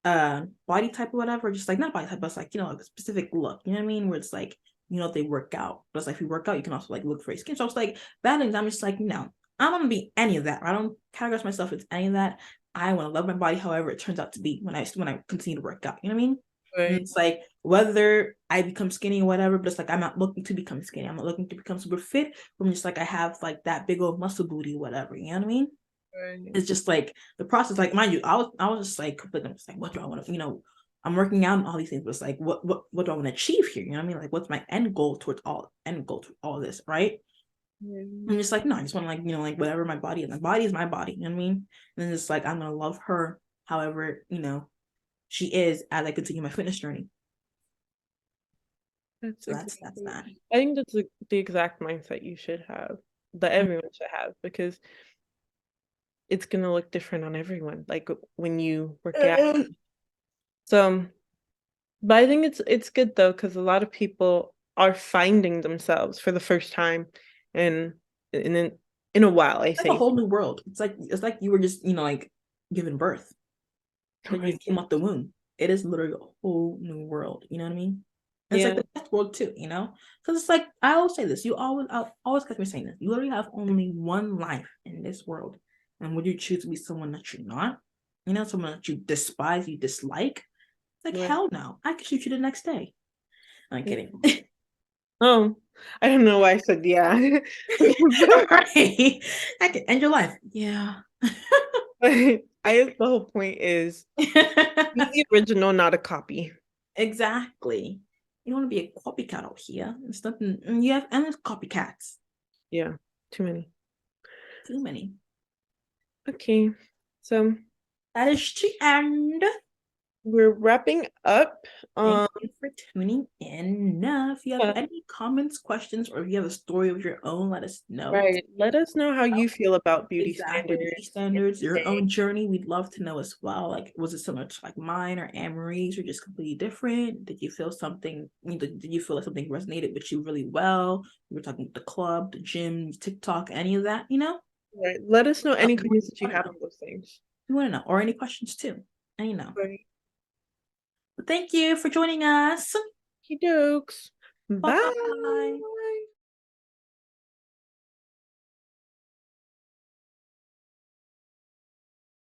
body type or whatever, just like not body type, but it's like, like a specific look. You know what I mean? Where it's like, they work out. But it's like if you work out, you can also like look for your skin. So I was like, that things, I'm just like, no, I don't want to be any of that. I don't categorize myself as any of that. I want to love my body however it turns out to be when I continue to work out. You know what I mean? And Right. it's like whether I become skinny or whatever, but it's like I'm not looking to become skinny. I'm not looking to become super fit. I'm just like I have like that big old muscle booty, or whatever. You know what I mean? Right. It's just like the process. Like mind you, I was just like, but I'm just like, what do I want to? I'm working out and all these things, but it's like, what do I want to achieve here? You know what I mean? Like, what's my end goal to all this, right? I'm just like, no, I just want to like, like whatever my body is. My body is my body. You know what I mean? And then it's like I'm gonna love her, however, she is as I continue my fitness journey. That's So that's exactly. that. I think that's the exact mindset you should have, that everyone should have, because it's gonna look different on everyone, like when you work out. So, but I think it's good though, because a lot of people are finding themselves for the first time and in a while, I Like a think. whole new world. It's like you were just like given birth. Like you Right. just came out the womb. It is literally a whole new world. You know what I mean? And it's like Yeah. the best world too. Because it's like I always say this. I'll always catch me saying this. You literally have only one life in this world. And would you choose to be someone that you're not? Someone that you despise, you dislike? Like Right. hell no. I could shoot you the next day. I'm kidding. Oh. I don't know why I said yeah. Right. I can end your life. Yeah. But the whole point is be the original, not a copy. Exactly. You don't want to be a copycat out here. It's nothing. You have endless copycats. Yeah, too many. Too many. Okay, so That is the end. we're wrapping up. Thank Um, you for tuning in. If you have yeah, any comments, questions, or if you have a story of your own, let us know. right. Let us know how you feel about beauty Exactly. Beauty standards in standards, your today. own journey. We'd love to know as well. Like, was it similar to like mine or Anne-Marie's, or just completely different? Did you feel something? Did you feel like something resonated with you really well? We were talking the club, the gym, TikTok, any of that, Right. Let us know We any comments that you want to have know. on those things. We want to know. Or any questions too. And Right. But thank you for joining us. Okey dokes. Bye. Bye.